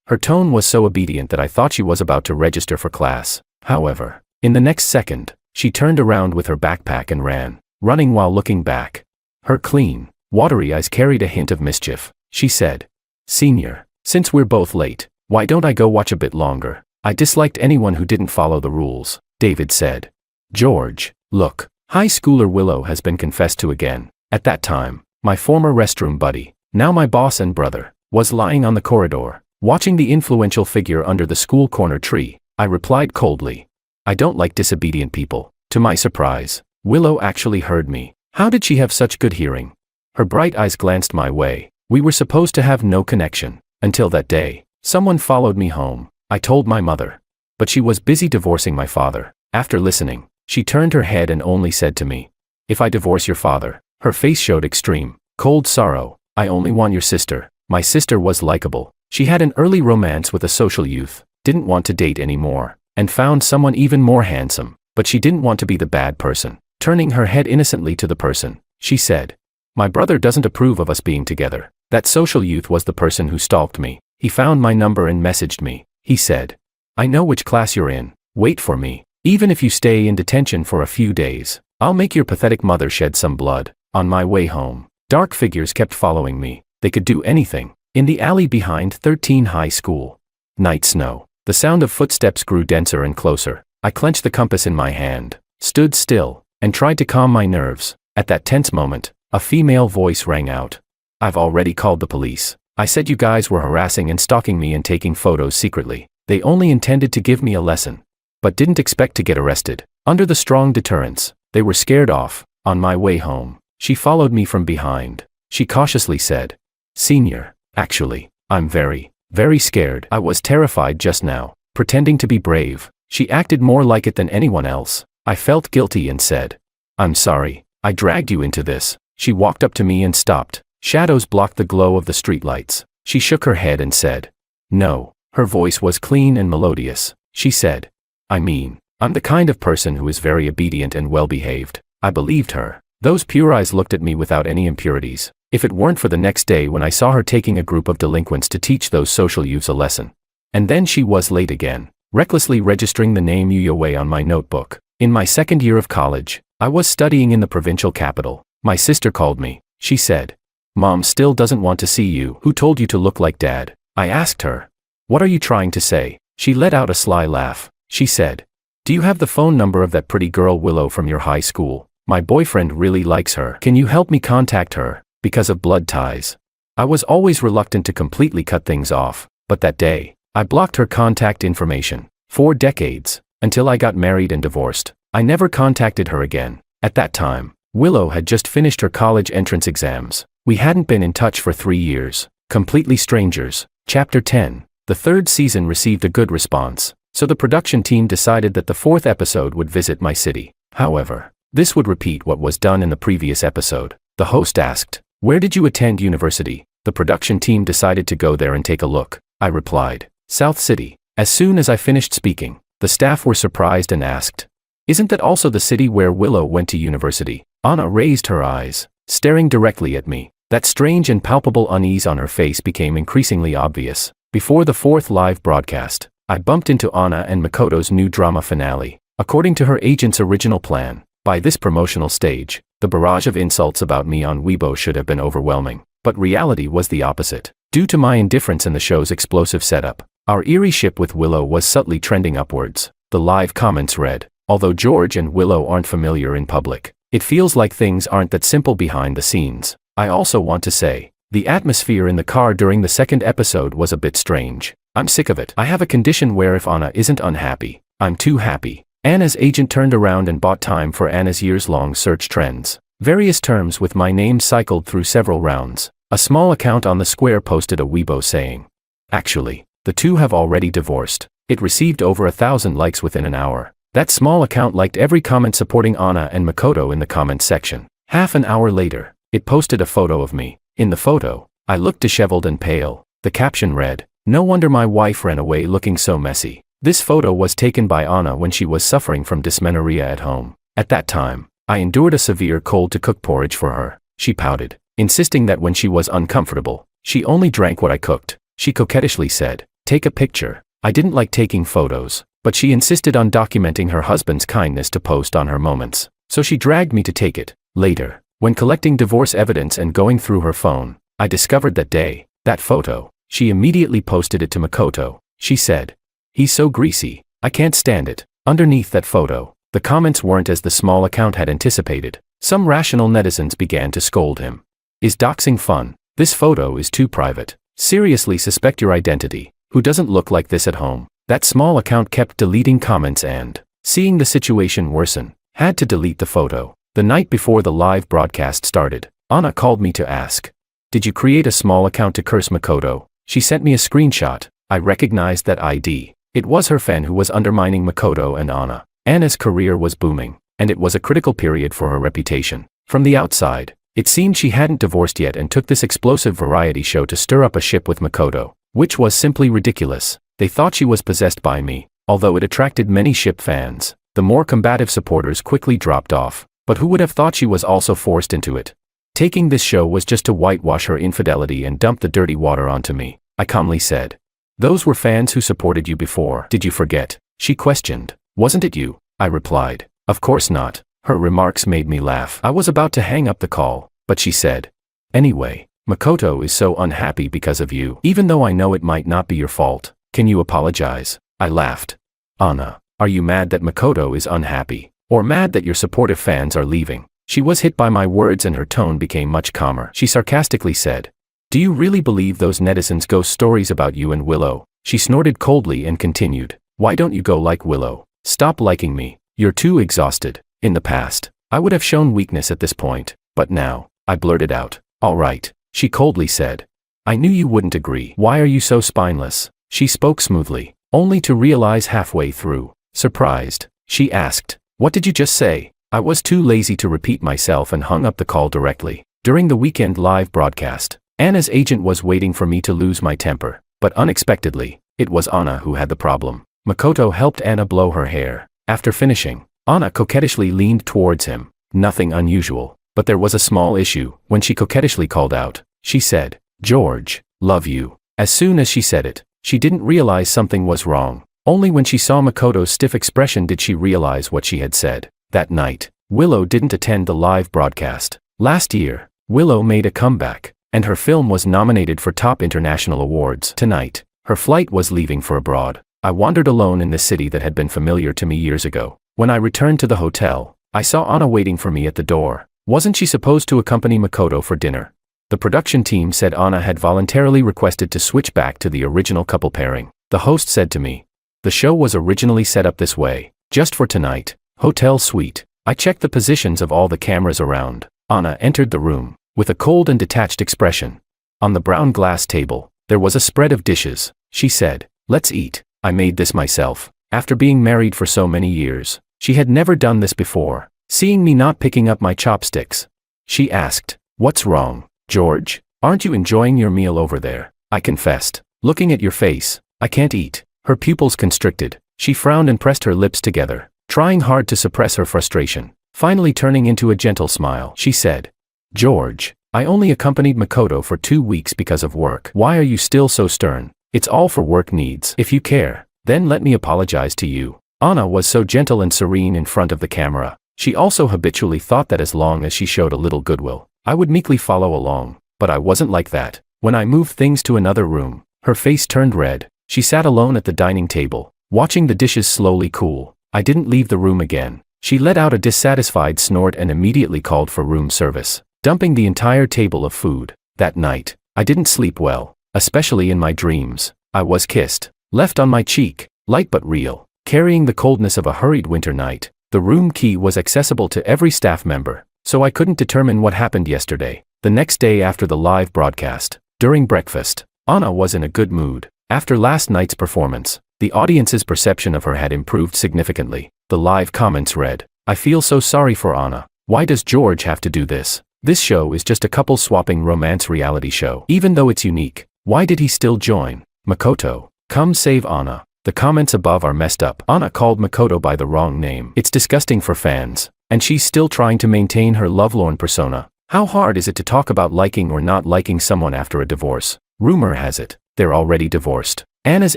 Her tone was so obedient that I thought she was about to register for class. However, in the next second, she turned around with her backpack and ran, running while looking back. Her clean, watery eyes carried a hint of mischief. She said, "Senior, since we're both late, why don't I go watch a bit longer?" I disliked anyone who didn't follow the rules. David said, "George, look, high schooler Willow has been confessed to again." At that time, my former restroom buddy, now my boss and brother, was lying on the corridor, watching the influential figure under the school corner tree. I replied coldly, "I don't like disobedient people." To my surprise, Willow actually heard me. How did she have such good hearing? Her bright eyes glanced my way. We were supposed to have no connection. Until that day, someone followed me home. I told my mother. But she was busy divorcing my father. After listening, she turned her head and only said to me, "If I divorce your father." Her face showed extreme, cold sorrow. "I only want your sister." My sister was likable. She had an early romance with a social youth, didn't want to date anymore, and found someone even more handsome, but she didn't want to be the bad person. Turning her head innocently to the person, she said, "My brother doesn't approve of us being together." That social youth was the person who stalked me. He found my number and messaged me. He said, "I know which class you're in. Wait for me. Even if you stay in detention for a few days, I'll make your pathetic mother shed some blood." On my way home, dark figures kept following me. They could do anything. In the alley behind 13 High School. Night snow. The sound of footsteps grew denser and closer. I clenched the compass in my hand, stood still, and tried to calm my nerves. At that tense moment, a female voice rang out. "I've already called the police. I said you guys were harassing and stalking me and taking photos secretly. They only intended to give me a lesson, but didn't expect to get arrested." Under the strong deterrence, they were scared off. On my way home, she followed me from behind. She cautiously said, "Senior, actually, I'm very, very scared." I was terrified just now, pretending to be brave. She acted more like it than anyone else. I felt guilty and said, "I'm sorry, I dragged you into this." She walked up to me and stopped. Shadows blocked the glow of the streetlights. She shook her head and said, "No." Her voice was clean and melodious. She said, "I mean, I'm the kind of person who is very obedient and well-behaved." I believed her. Those pure eyes looked at me without any impurities. If it weren't for the next day when I saw her taking a group of delinquents to teach those social youths a lesson. And then she was late again, recklessly registering the name Yuyaway on my notebook. In my second year of college, I was studying in the provincial capital. My sister called me. She said, "Mom still doesn't want to see you. Who told you to look like Dad?" I asked her. What are you trying to say? She let out a sly laugh. She said, "Do you have the phone number of that pretty girl Willow from your high school? My boyfriend really likes her. Can you help me contact her? Because of blood ties." I was always reluctant to completely cut things off, but that day, I blocked her contact information. 4 decades, until I got married and divorced, I never contacted her again. At that time, Willow had just finished her college entrance exams. We hadn't been in touch for 3 years. Completely strangers. Chapter 10. The 3rd season received a good response, so the production team decided that the 4th episode would visit my city. However, this would repeat what was done in the previous episode. The host asked, "Where did you attend university?" The production team decided to go there and take a look. I replied, "South City." As soon as I finished speaking, the staff were surprised and asked, "Isn't that also the city where Willow went to university?" Anna raised her eyes, staring directly at me. That strange and palpable unease on her face became increasingly obvious. Before the 4th live broadcast, I bumped into Anna and Makoto's new drama finale. According to her agent's original plan, by this promotional stage, the barrage of insults about me on Weibo should have been overwhelming. But reality was the opposite. Due to my indifference in the show's explosive setup, our eerie ship with Willow was subtly trending upwards. The live comments read, "Although George and Willow aren't familiar in public, it feels like things aren't that simple behind the scenes." I also want to say, the atmosphere in the car during the 2nd episode was a bit strange. I'm sick of it. I have a condition where if Anna isn't unhappy, I'm too happy. Anna's agent turned around and bought time for Anna's years-long search trends. Various terms with my name cycled through several rounds. A small account on the square posted a Weibo saying, "Actually, the two have already divorced." It received over 1,000 likes within an hour. That small account liked every comment supporting Anna and Makoto in the comments section. Half an hour later, it posted a photo of me. In the photo, I looked disheveled and pale. The caption read, "No wonder my wife ran away looking so messy." This photo was taken by Anna when she was suffering from dysmenorrhea at home. At that time, I endured a severe cold to cook porridge for her. She pouted, insisting that when she was uncomfortable, she only drank what I cooked. She coquettishly said, "Take a picture." I didn't like taking photos, but she insisted on documenting her husband's kindness to post on her moments, so she dragged me to take it. Later, when collecting divorce evidence and going through her phone, I discovered that photo. She immediately posted it to Makoto. She said, "He's so greasy, I can't stand it." Underneath that photo, the comments weren't as the small account had anticipated. Some rational netizens began to scold him. "Is doxing fun? This photo is too private. Seriously suspect your identity. Who doesn't look like this at home?" That small account kept deleting comments and, seeing the situation worsen, had to delete the photo. The night before the live broadcast started, Anna called me to ask, "Did you create a small account to curse Makoto?" She sent me a screenshot. I recognized that ID. It was her fan who was undermining Makoto and Anna. Anna's career was booming, and it was a critical period for her reputation. From the outside, it seemed she hadn't divorced yet and took this explosive variety show to stir up a ship with Makoto, which was simply ridiculous. They thought she was possessed by me. Although it attracted many ship fans, the more combative supporters quickly dropped off. But who would have thought she was also forced into it? Taking this show was just to whitewash her infidelity and dump the dirty water onto me, I calmly said. "Those were fans who supported you before. Did you forget?" She questioned. "Wasn't it you?" I replied. "Of course not." Her remarks made me laugh. I was about to hang up the call, but she said, "Anyway, Makoto is so unhappy because of you. Even though I know it might not be your fault, can you apologize?" I laughed. "Anna, are you mad that Makoto is unhappy? Or mad that your supportive fans are leaving?" She was hit by my words and her tone became much calmer. She sarcastically said, "Do you really believe those netizens' ghost stories about you and Willow?" She snorted coldly and continued, "Why don't you go like Willow? Stop liking me. You're too exhausted." In the past, I would have shown weakness at this point, but now, I blurted out, "All right." She coldly said, "I knew you wouldn't agree. Why are you so spineless?" She spoke smoothly, only to realize halfway through. Surprised, she asked, "What did you just say?" I was too lazy to repeat myself and hung up the call directly. During the weekend live broadcast, Anna's agent was waiting for me to lose my temper, but unexpectedly, it was Anna who had the problem. Makoto helped Anna blow her hair. After finishing, Anna coquettishly leaned towards him. Nothing unusual, but there was a small issue. When she coquettishly called out, she said, "George, love you." As soon as she said it, she didn't realize something was wrong. Only when she saw Makoto's stiff expression did she realize what she had said. That night, Willow didn't attend the live broadcast. Last year, Willow made a comeback, and her film was nominated for top international awards. Tonight, Her flight was leaving for abroad. I wandered alone in this city that had been familiar to me years ago. When I returned to the hotel, I saw Anna waiting for me at the door. Wasn't she supposed to accompany Makoto for dinner? The production team said Anna had voluntarily requested to switch back to the original couple pairing. The host said to me, "The show was originally set up this way, just for tonight. Hotel suite." I checked the positions of all the cameras around. Anna entered the room, with a cold and detached expression. On the brown glass table, there was a spread of dishes. She said, "Let's eat. I made this myself." After being married for so many years, she had never done this before. Seeing me not picking up my chopsticks, she asked, "What's wrong, George? Aren't you enjoying your meal over there?" I confessed, "Looking at your face, I can't eat." Her pupils constricted. She frowned and pressed her lips together, trying hard to suppress her frustration. Finally turning into a gentle smile, she said, "George, I only accompanied Makoto for 2 weeks because of work. Why are you still so stern? It's all for work needs. If you care, then let me apologize to you." Anna was so gentle and serene in front of the camera. She also habitually thought that as long as she showed a little goodwill, I would meekly follow along. But I wasn't like that. When I moved things to another room, her face turned red. She sat alone at the dining table, watching the dishes slowly cool. I didn't leave the room again. She let out a dissatisfied snort and immediately called for room service, dumping the entire table of food. That night, I didn't sleep well, especially in my dreams. I was kissed, left on my cheek, light but real, carrying the coldness of a hurried winter night. The room key was accessible to every staff member, so I couldn't determine what happened yesterday. The next day after the live broadcast, during breakfast, Anna was in a good mood. After last night's performance, the audience's perception of her had improved significantly. The live comments read, "I feel so sorry for Anna. Why does George have to do this? This show is just a couple swapping romance reality show. Even though it's unique, why did he still join? Makoto, come save Anna." The comments above are messed up. Anna called Makoto by the wrong name. It's disgusting for fans, and she's still trying to maintain her lovelorn persona. How hard is it to talk about liking or not liking someone after a divorce? Rumor has it, they're already divorced. Anna's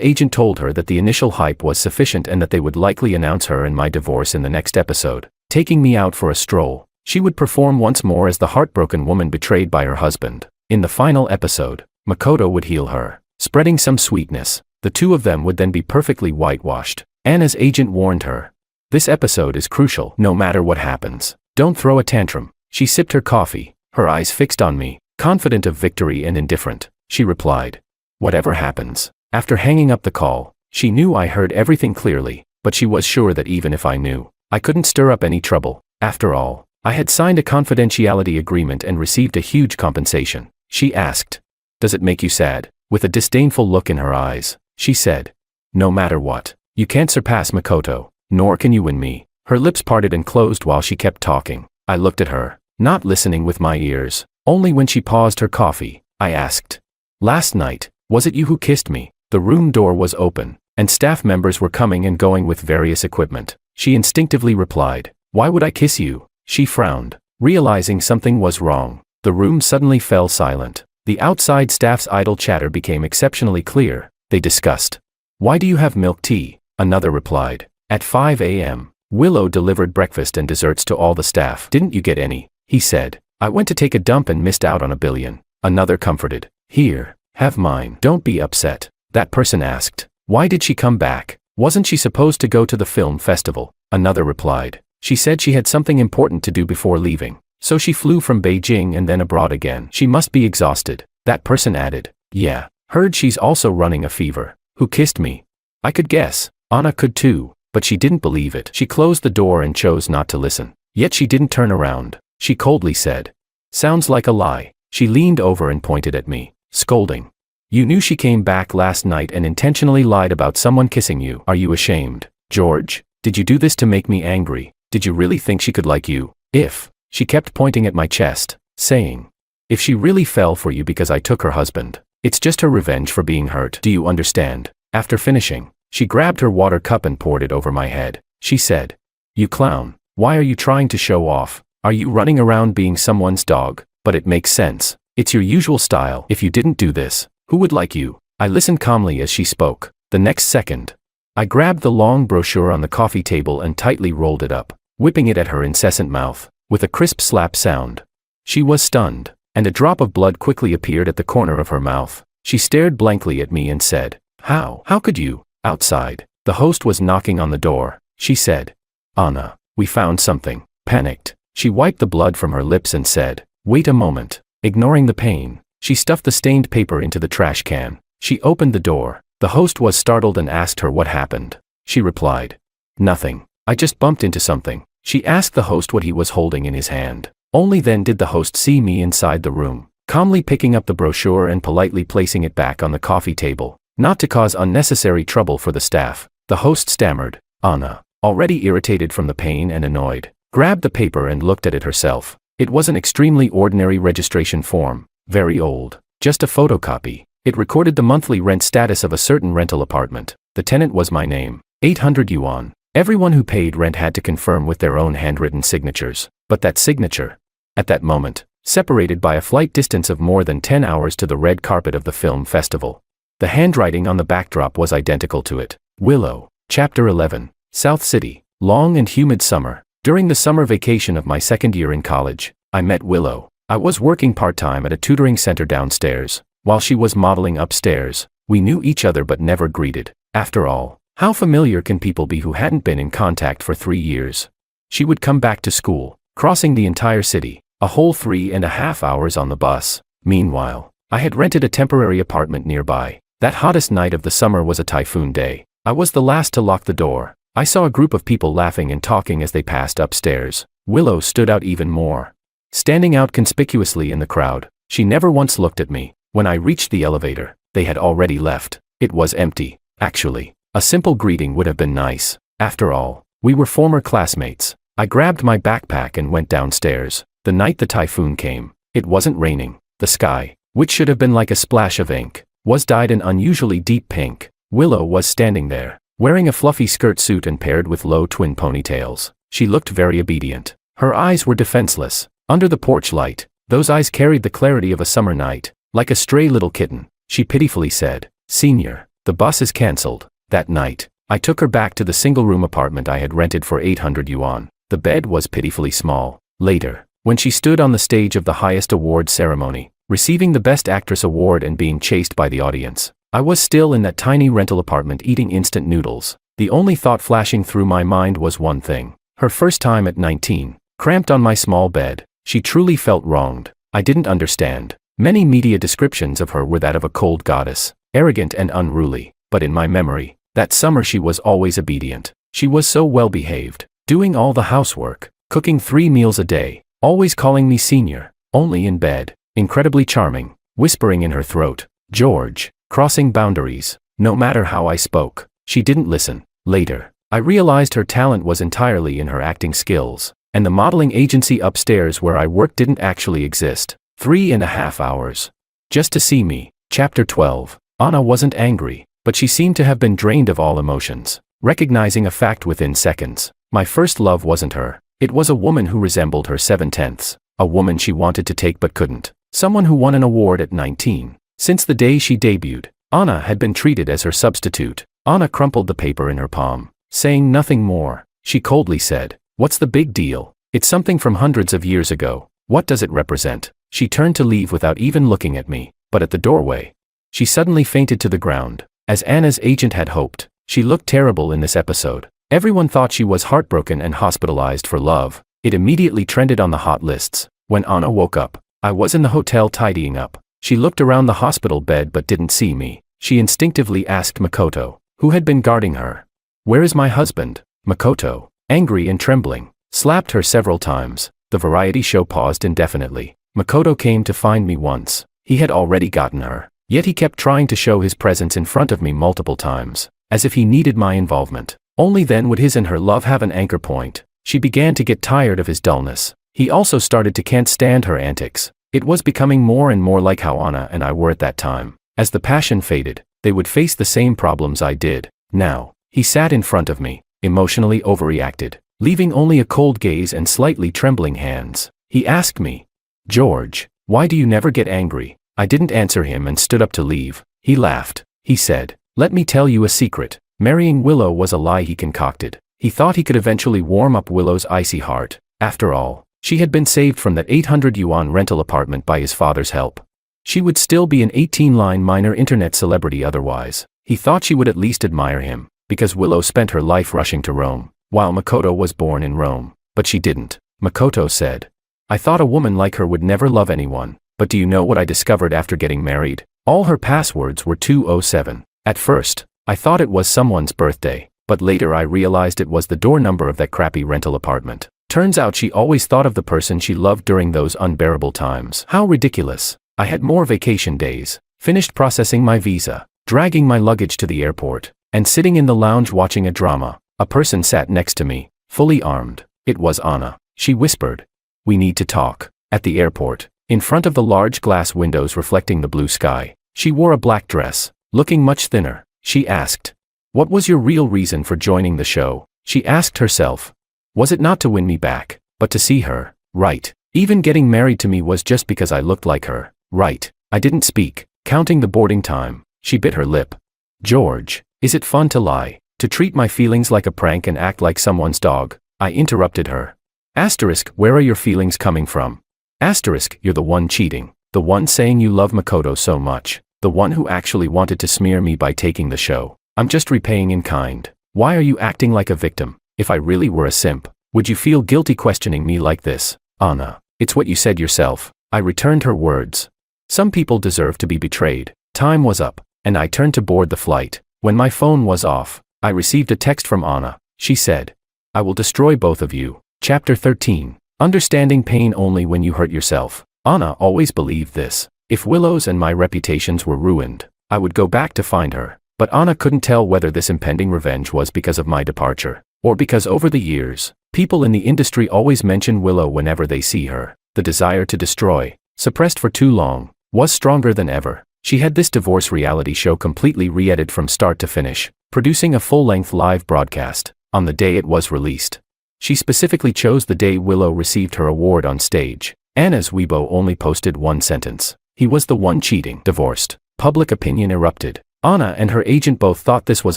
agent told her that the initial hype was sufficient and that they would likely announce her and my divorce in the next episode. Taking me out for a stroll, she would perform once more as the heartbroken woman betrayed by her husband. In the final episode, Makoto would heal her, spreading some sweetness. The two of them would then be perfectly whitewashed. Anna's agent warned her, "This episode is crucial. No matter what happens, don't throw a tantrum." She sipped her coffee, her eyes fixed on me, confident of victory and indifferent. She replied, "Whatever happens." After hanging up the call, she knew I heard everything clearly, but she was sure that even if I knew, I couldn't stir up any trouble. After all, I had signed a confidentiality agreement and received a huge compensation. She asked, "Does it make you sad?" With a disdainful look in her eyes, she said, "No matter what, you can't surpass Makoto, nor can you win me." Her lips parted and closed while she kept talking. I looked at her, not listening with my ears. Only when she paused her coffee, I asked, "Last night, was it you who kissed me?" The room door was open, and staff members were coming and going with various equipment. She instinctively replied, "Why would I kiss you?" She frowned, realizing something was wrong. The room suddenly fell silent. The outside staff's idle chatter became exceptionally clear. They discussed, "Why do you have milk tea?" Another replied, "At 5 a.m. Willow delivered breakfast and desserts to all the staff." "Didn't you get any?" he said. "I went to take a dump and missed out on $1 billion. Another comforted, "Here, have mine." "Don't be upset." That person asked, "Why did she come back? Wasn't she supposed to go to the film festival?" Another replied, "She said she had something important to do before leaving, so she flew from Beijing and then abroad again. She must be exhausted." That person added, "Yeah, heard she's also running a fever." "Who kissed me?" I could guess. Anna could too, but she didn't believe it. She closed the door and chose not to listen. Yet she didn't turn around. She coldly said, "Sounds like a lie." She leaned over and pointed at me, scolding, "You knew she came back last night and intentionally lied about someone kissing you. Are you ashamed, George? Did you do this to make me angry? Did you really think she could like you? If," she kept pointing at my chest, saying, "if she really fell for you because I took her husband, it's just her revenge for being hurt. Do you understand?" After finishing, she grabbed her water cup and poured it over my head. She said, "You clown, why are you trying to show off? Are you running around being someone's dog? But it makes sense. It's your usual style. If you didn't do this, who would like you?" I listened calmly as she spoke. The next second, I grabbed the long brochure on the coffee table and tightly rolled it up, whipping it at her incessant mouth, with a crisp slap sound. She was stunned, and a drop of blood quickly appeared at the corner of her mouth. She stared blankly at me and said, How? How could you? Outside, the host was knocking on the door. She said, Anna, we found something. Panicked, she wiped the blood from her lips and said, wait a moment. Ignoring the pain, she stuffed the stained paper into the trash can. She opened the door. The host was startled and asked her what happened. She replied, nothing. I just bumped into something. She asked the host what he was holding in his hand. Only then did the host see me inside the room, calmly picking up the brochure and politely placing it back on the coffee table. Not to cause unnecessary trouble for the staff, the host stammered. Anna, already irritated from the pain and annoyed, grabbed the paper and looked at it herself. It was an extremely ordinary registration form, very old, just a photocopy. It recorded the monthly rent status of a certain rental apartment. The tenant was my name. 800 yuan. Everyone who paid rent had to confirm with their own handwritten signatures. But that signature, at that moment, separated by a flight distance of more than 10 hours to the red carpet of the film festival. The handwriting on the backdrop was identical to it. Willow. Chapter 11. South City. Long and humid summer. During the summer vacation of my second year in college, I met Willow. I was working part-time at a tutoring center downstairs, while she was modeling upstairs. We knew each other but never greeted. After all, how familiar can people be who hadn't been in contact for 3 years? She would come back to school, crossing the entire city, a whole 3.5 hours on the bus. Meanwhile, I had rented a temporary apartment nearby. That hottest night of the summer was a typhoon day. I was the last to lock the door. I saw a group of people laughing and talking as they passed upstairs. Willow stood out even more. Standing out conspicuously in the crowd, she never once looked at me. When I reached the elevator, they had already left. It was empty. Actually, a simple greeting would have been nice. After all, we were former classmates. I grabbed my backpack and went downstairs. The night the typhoon came, it wasn't raining. The sky, which should have been like a splash of ink, was dyed an unusually deep pink. Willow was standing there, wearing a fluffy skirt suit and paired with low twin ponytails. She looked very obedient. Her eyes were defenseless. Under the porch light, those eyes carried the clarity of a summer night. Like a stray little kitten, she pitifully said, Senior, the bus is cancelled. That night, I took her back to the single-room apartment I had rented for 800 yuan. The bed was pitifully small. Later, when she stood on the stage of the highest award ceremony, receiving the Best Actress award and being chased by the audience, I was still in that tiny rental apartment eating instant noodles. The only thought flashing through my mind was one thing. Her first time at 19, cramped on my small bed. She truly felt wronged. I didn't understand. Many media descriptions of her were that of a cold goddess, arrogant and unruly, but in my memory, that summer she was always obedient. She was so well behaved, doing all the housework, cooking 3 meals a day, always calling me senior, only in bed, incredibly charming, whispering in her throat, George, crossing boundaries. No matter how I spoke, she didn't listen. Later, I realized her talent was entirely in her acting skills, and the modeling agency upstairs where I worked didn't actually exist. 3.5 hours. Just to see me. Chapter 12. Anna wasn't angry, but she seemed to have been drained of all emotions, recognizing a fact within seconds. My first love wasn't her. It was a woman who resembled her 7/10, a woman she wanted to take but couldn't, someone who won an award at 19. Since the day she debuted, Anna had been treated as her substitute. Anna crumpled the paper in her palm, saying nothing more. She coldly said, "What's the big deal? It's something from hundreds of years ago. What does it represent?" She turned to leave without even looking at me, but at the doorway, she suddenly fainted to the ground. As Anna's agent had hoped, she looked terrible in this episode. Everyone thought she was heartbroken and hospitalized for love. It immediately trended on the hot lists. When Anna woke up, I was in the hotel tidying up. She looked around the hospital bed but didn't see me. She instinctively asked Makoto, who had been guarding her, "Where is my husband?" Makoto, angry and trembling, slapped her several times. The variety show paused indefinitely. Makoto came to find me once. He had already gotten her, yet he kept trying to show his presence in front of me multiple times, as if he needed my involvement. Only then would his and her love have an anchor point. She began to get tired of his dullness. He also started to can't stand her antics. It was becoming more and more like how Anna and I were at that time. As the passion faded, they would face the same problems I did. Now, he sat in front of me, emotionally overreacted, leaving only a cold gaze and slightly trembling hands. He asked me, "George, why do you never get angry?" I didn't answer him and stood up to leave. He laughed. He said, "Let me tell you a secret. Marrying Willow was a lie he concocted. He thought he could eventually warm up Willow's icy heart. After all, she had been saved from that 800 yuan rental apartment by his father's help. She would still be an 18-line minor internet celebrity otherwise. He thought she would at least admire him, because Willow spent her life rushing to Rome, while Makoto was born in Rome. But she didn't. Makoto said, "I thought a woman like her would never love anyone, but do you know what I discovered after getting married? All her passwords were 207. At first, I thought it was someone's birthday, but later I realized it was the door number of that crappy rental apartment. Turns out she always thought of the person she loved during those unbearable times. How ridiculous. I had more vacation days, finished processing my visa, dragging my luggage to the airport, and sitting in the lounge watching a drama. A person sat next to me, fully armed. It was Anna. She whispered, 'We need to talk.' At the airport, in front of the large glass windows reflecting the blue sky, she wore a black dress, looking much thinner. She asked, 'What was your real reason for joining the show?' She asked herself. Was it not to win me back, but to see her? Right. Even getting married to me was just because I looked like her. Right. I didn't speak, counting the boarding time. She bit her lip. George, is it fun to lie, to treat my feelings like a prank and act like someone's dog? I interrupted her. Asterisk, where are your feelings coming from? Asterisk, you're the one cheating, the one saying you love Makoto so much, the one who actually wanted to smear me by taking the show. I'm just repaying in kind. Why are you acting like a victim? If I really were a simp, would you feel guilty questioning me like this? Anna, it's what you said yourself. I returned her words. Some people deserve to be betrayed. Time was up, and I turned to board the flight. When my phone was off, I received a text from Anna. She said, "I will destroy both of you." Chapter 13. Understanding pain only when you hurt yourself. Anna always believed this. If Willow's and my reputations were ruined, I would go back to find her. But Anna couldn't tell whether this impending revenge was because of my departure, or because over the years, people in the industry always mention Willow whenever they see her. The desire to destroy, suppressed for too long, was stronger than ever. She had this divorce reality show completely re-edited from start to finish, producing a full-length live broadcast on the day it was released. She specifically chose the day Willow received her award on stage. Anna's Weibo only posted one sentence. He was the one cheating. Divorced. Public opinion erupted. Anna and her agent both thought this was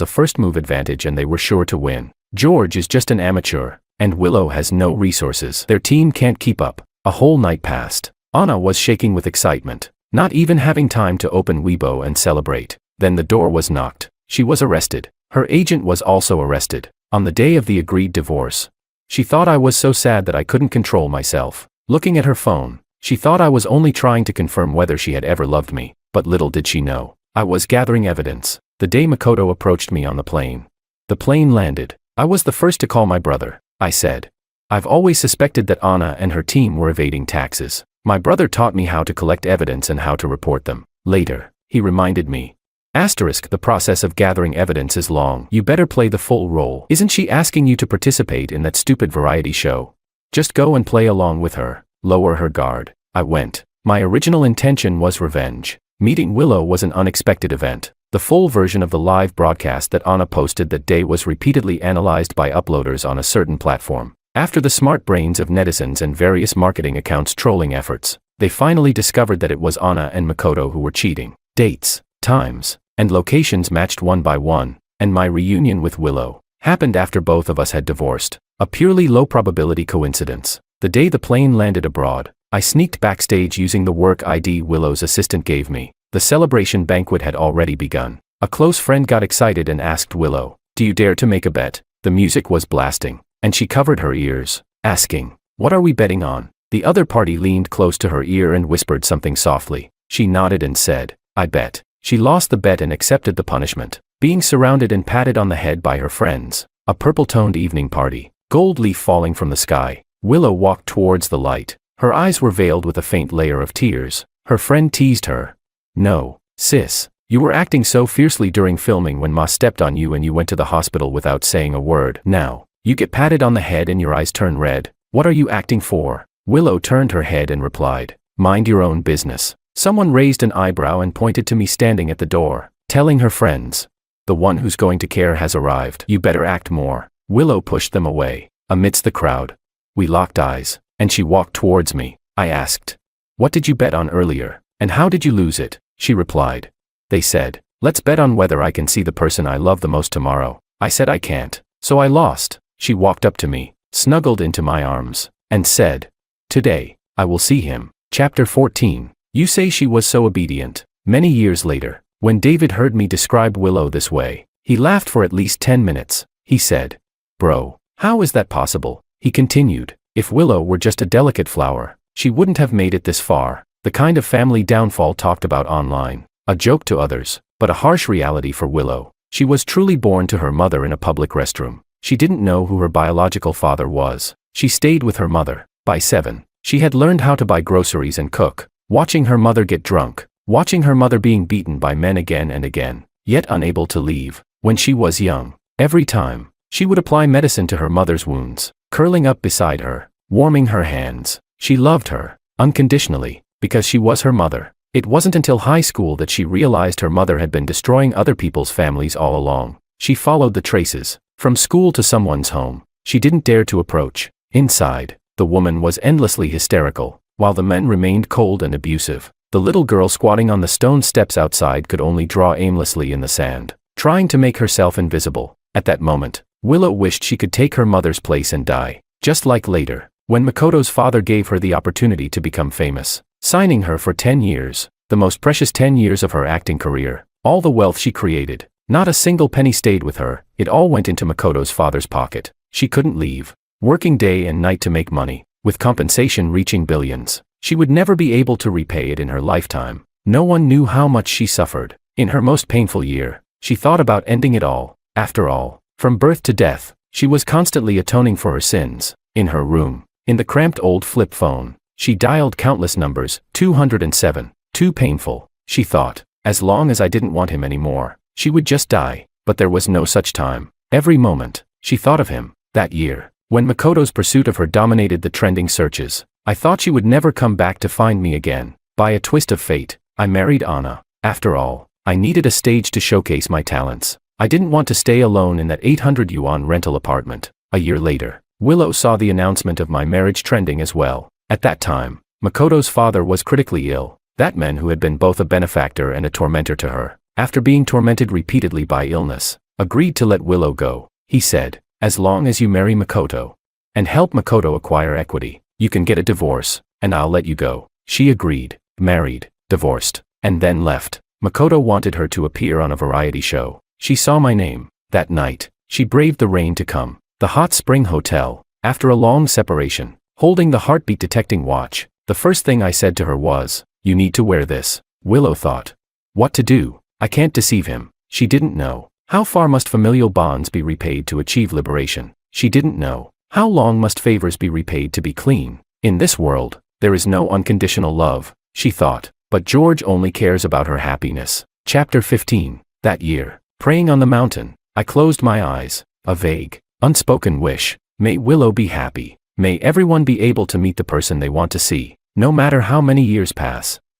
a first-move advantage and they were sure to win. George is just an amateur, and Willow has no resources. Their team can't keep up. A whole night passed. Anna was shaking with excitement, not even having time to open Weibo and celebrate. Then the door was knocked. She was arrested. Her agent was also arrested. On the day of the agreed divorce. She thought I was so sad that I couldn't control myself. Looking at her phone, she thought I was only trying to confirm whether she had ever loved me, but little did she know. I was gathering evidence. The day Makoto approached me on the plane. The plane landed. I was the first to call my brother. I said, "I've always suspected that Anna and her team were evading taxes. My brother taught me how to collect evidence and how to report them." Later, he reminded me. Asterisk, the process of gathering evidence is long. You better play the full role. Isn't she asking you to participate in that stupid variety show? Just go and play along with her. Lower her guard. I went. My original intention was revenge. Meeting Willow was an unexpected event. The full version of the live broadcast that Anna posted that day was repeatedly analyzed by uploaders on a certain platform. After the smart brains of netizens and various marketing accounts trolling efforts, they finally discovered that it was Anna and Makoto who were cheating. Dates, times, and locations matched one by one, and my reunion with Willow happened after both of us had divorced. A purely low-probability coincidence. The day the plane landed abroad, I sneaked backstage using the work ID Willow's assistant gave me. The celebration banquet had already begun. A close friend got excited and asked Willow, "Do you dare to make a bet?" The music was blasting, and she covered her ears, asking, "What are we betting on?" The other party leaned close to her ear and whispered something softly. She nodded and said, "I bet." She lost the bet and accepted the punishment, being surrounded and patted on the head by her friends. A purple-toned evening party, gold leaf falling from the sky. Willow walked towards the light. Her eyes were veiled with a faint layer of tears. Her friend teased her. "No, sis, you were acting so fiercely during filming when Ma stepped on you and you went to the hospital without saying a word. Now, you get patted on the head and your eyes turn red. What are you acting for?" Willow turned her head and replied, "Mind your own business." Someone raised an eyebrow and pointed to me standing at the door, telling her friends, "The one who's going to care has arrived. You better act more." Willow pushed them away. Amidst the crowd, we locked eyes, and she walked towards me. I asked, "What did you bet on earlier, and how did you lose it?" She replied, "They said, let's bet on whether I can see the person I love the most tomorrow." I said I can't, so I lost. She walked up to me, snuggled into my arms, and said, "Today, I will see him." Chapter 14. You say she was so obedient. Many years later, When David heard me describe Willow this way, he laughed for at least 10 minutes. He said, "Bro, how is that possible?" He continued, "If Willow were just a delicate flower, she wouldn't have made it this far." The kind of family downfall talked about online. A joke to others, but a harsh reality for Willow. She was truly born to her mother in a public restroom. She didn't know who her biological father was. She stayed with her mother. By 7, she had learned how to buy groceries and cook, watching her mother get drunk, watching her mother being beaten by men again and again, yet unable to leave. When she was young, every time, she would apply medicine to her mother's wounds, curling up beside her, warming her hands. She loved her, unconditionally, because she was her mother. It wasn't until high school that she realized her mother had been destroying other people's families all along. She followed the traces, from school to someone's home. She didn't dare to approach. Inside, the woman was endlessly hysterical, while the men remained cold and abusive. The little girl squatting on the stone steps outside could only draw aimlessly in the sand, trying to make herself invisible. At that moment, Willow wished she could take her mother's place and die, just like later, when Makoto's father gave her the opportunity to become famous, signing her for 10 years, the most precious 10 years of her acting career. All the wealth she created, not a single penny stayed with her. It all went into Makoto's father's pocket. She couldn't leave, working day and night to make money, with compensation reaching billions. She would never be able to repay it in her lifetime. No one knew how much she suffered. In her most painful year, she thought about ending it all. After all, from birth to death, she was constantly atoning for her sins. In her room, in the cramped old flip phone, she dialed countless numbers. 207. Too painful, she thought. As long as I didn't want him anymore, she would just die. But there was no such time. Every moment, she thought of him. That year, when Makoto's pursuit of her dominated the trending searches, I thought she would never come back to find me again. By a twist of fate, I married Anna. After all, I needed a stage to showcase my talents. I didn't want to stay alone in that 800 yuan rental apartment. A year later, Willow saw the announcement of my marriage trending as well. At that time, Makoto's father was critically ill. That man who had been both a benefactor and a tormentor to her, after being tormented repeatedly by illness, agreed to let Willow go. He said, "As long as you marry Makoto and help Makoto acquire equity, you can get a divorce, and I'll let you go." She agreed, married, divorced, and then left. Makoto wanted her to appear on a variety show. She saw my name. That night, she braved the rain to come. The hot spring hotel, after a long separation, holding the heartbeat detecting watch. The first thing I said to her was, "You need to wear this." Willow thought. What to do? I can't deceive him. She didn't know. How far must familial bonds be repaid to achieve liberation? She didn't know. How long must favors be repaid to be clean? In this world, there is no unconditional love, she thought. But George only cares about her happiness. Chapter 15. That year, praying on the mountain, I closed my eyes. A vague, unspoken wish. May Willow be happy. May everyone be able to meet the person they want to see. No matter how many years pass,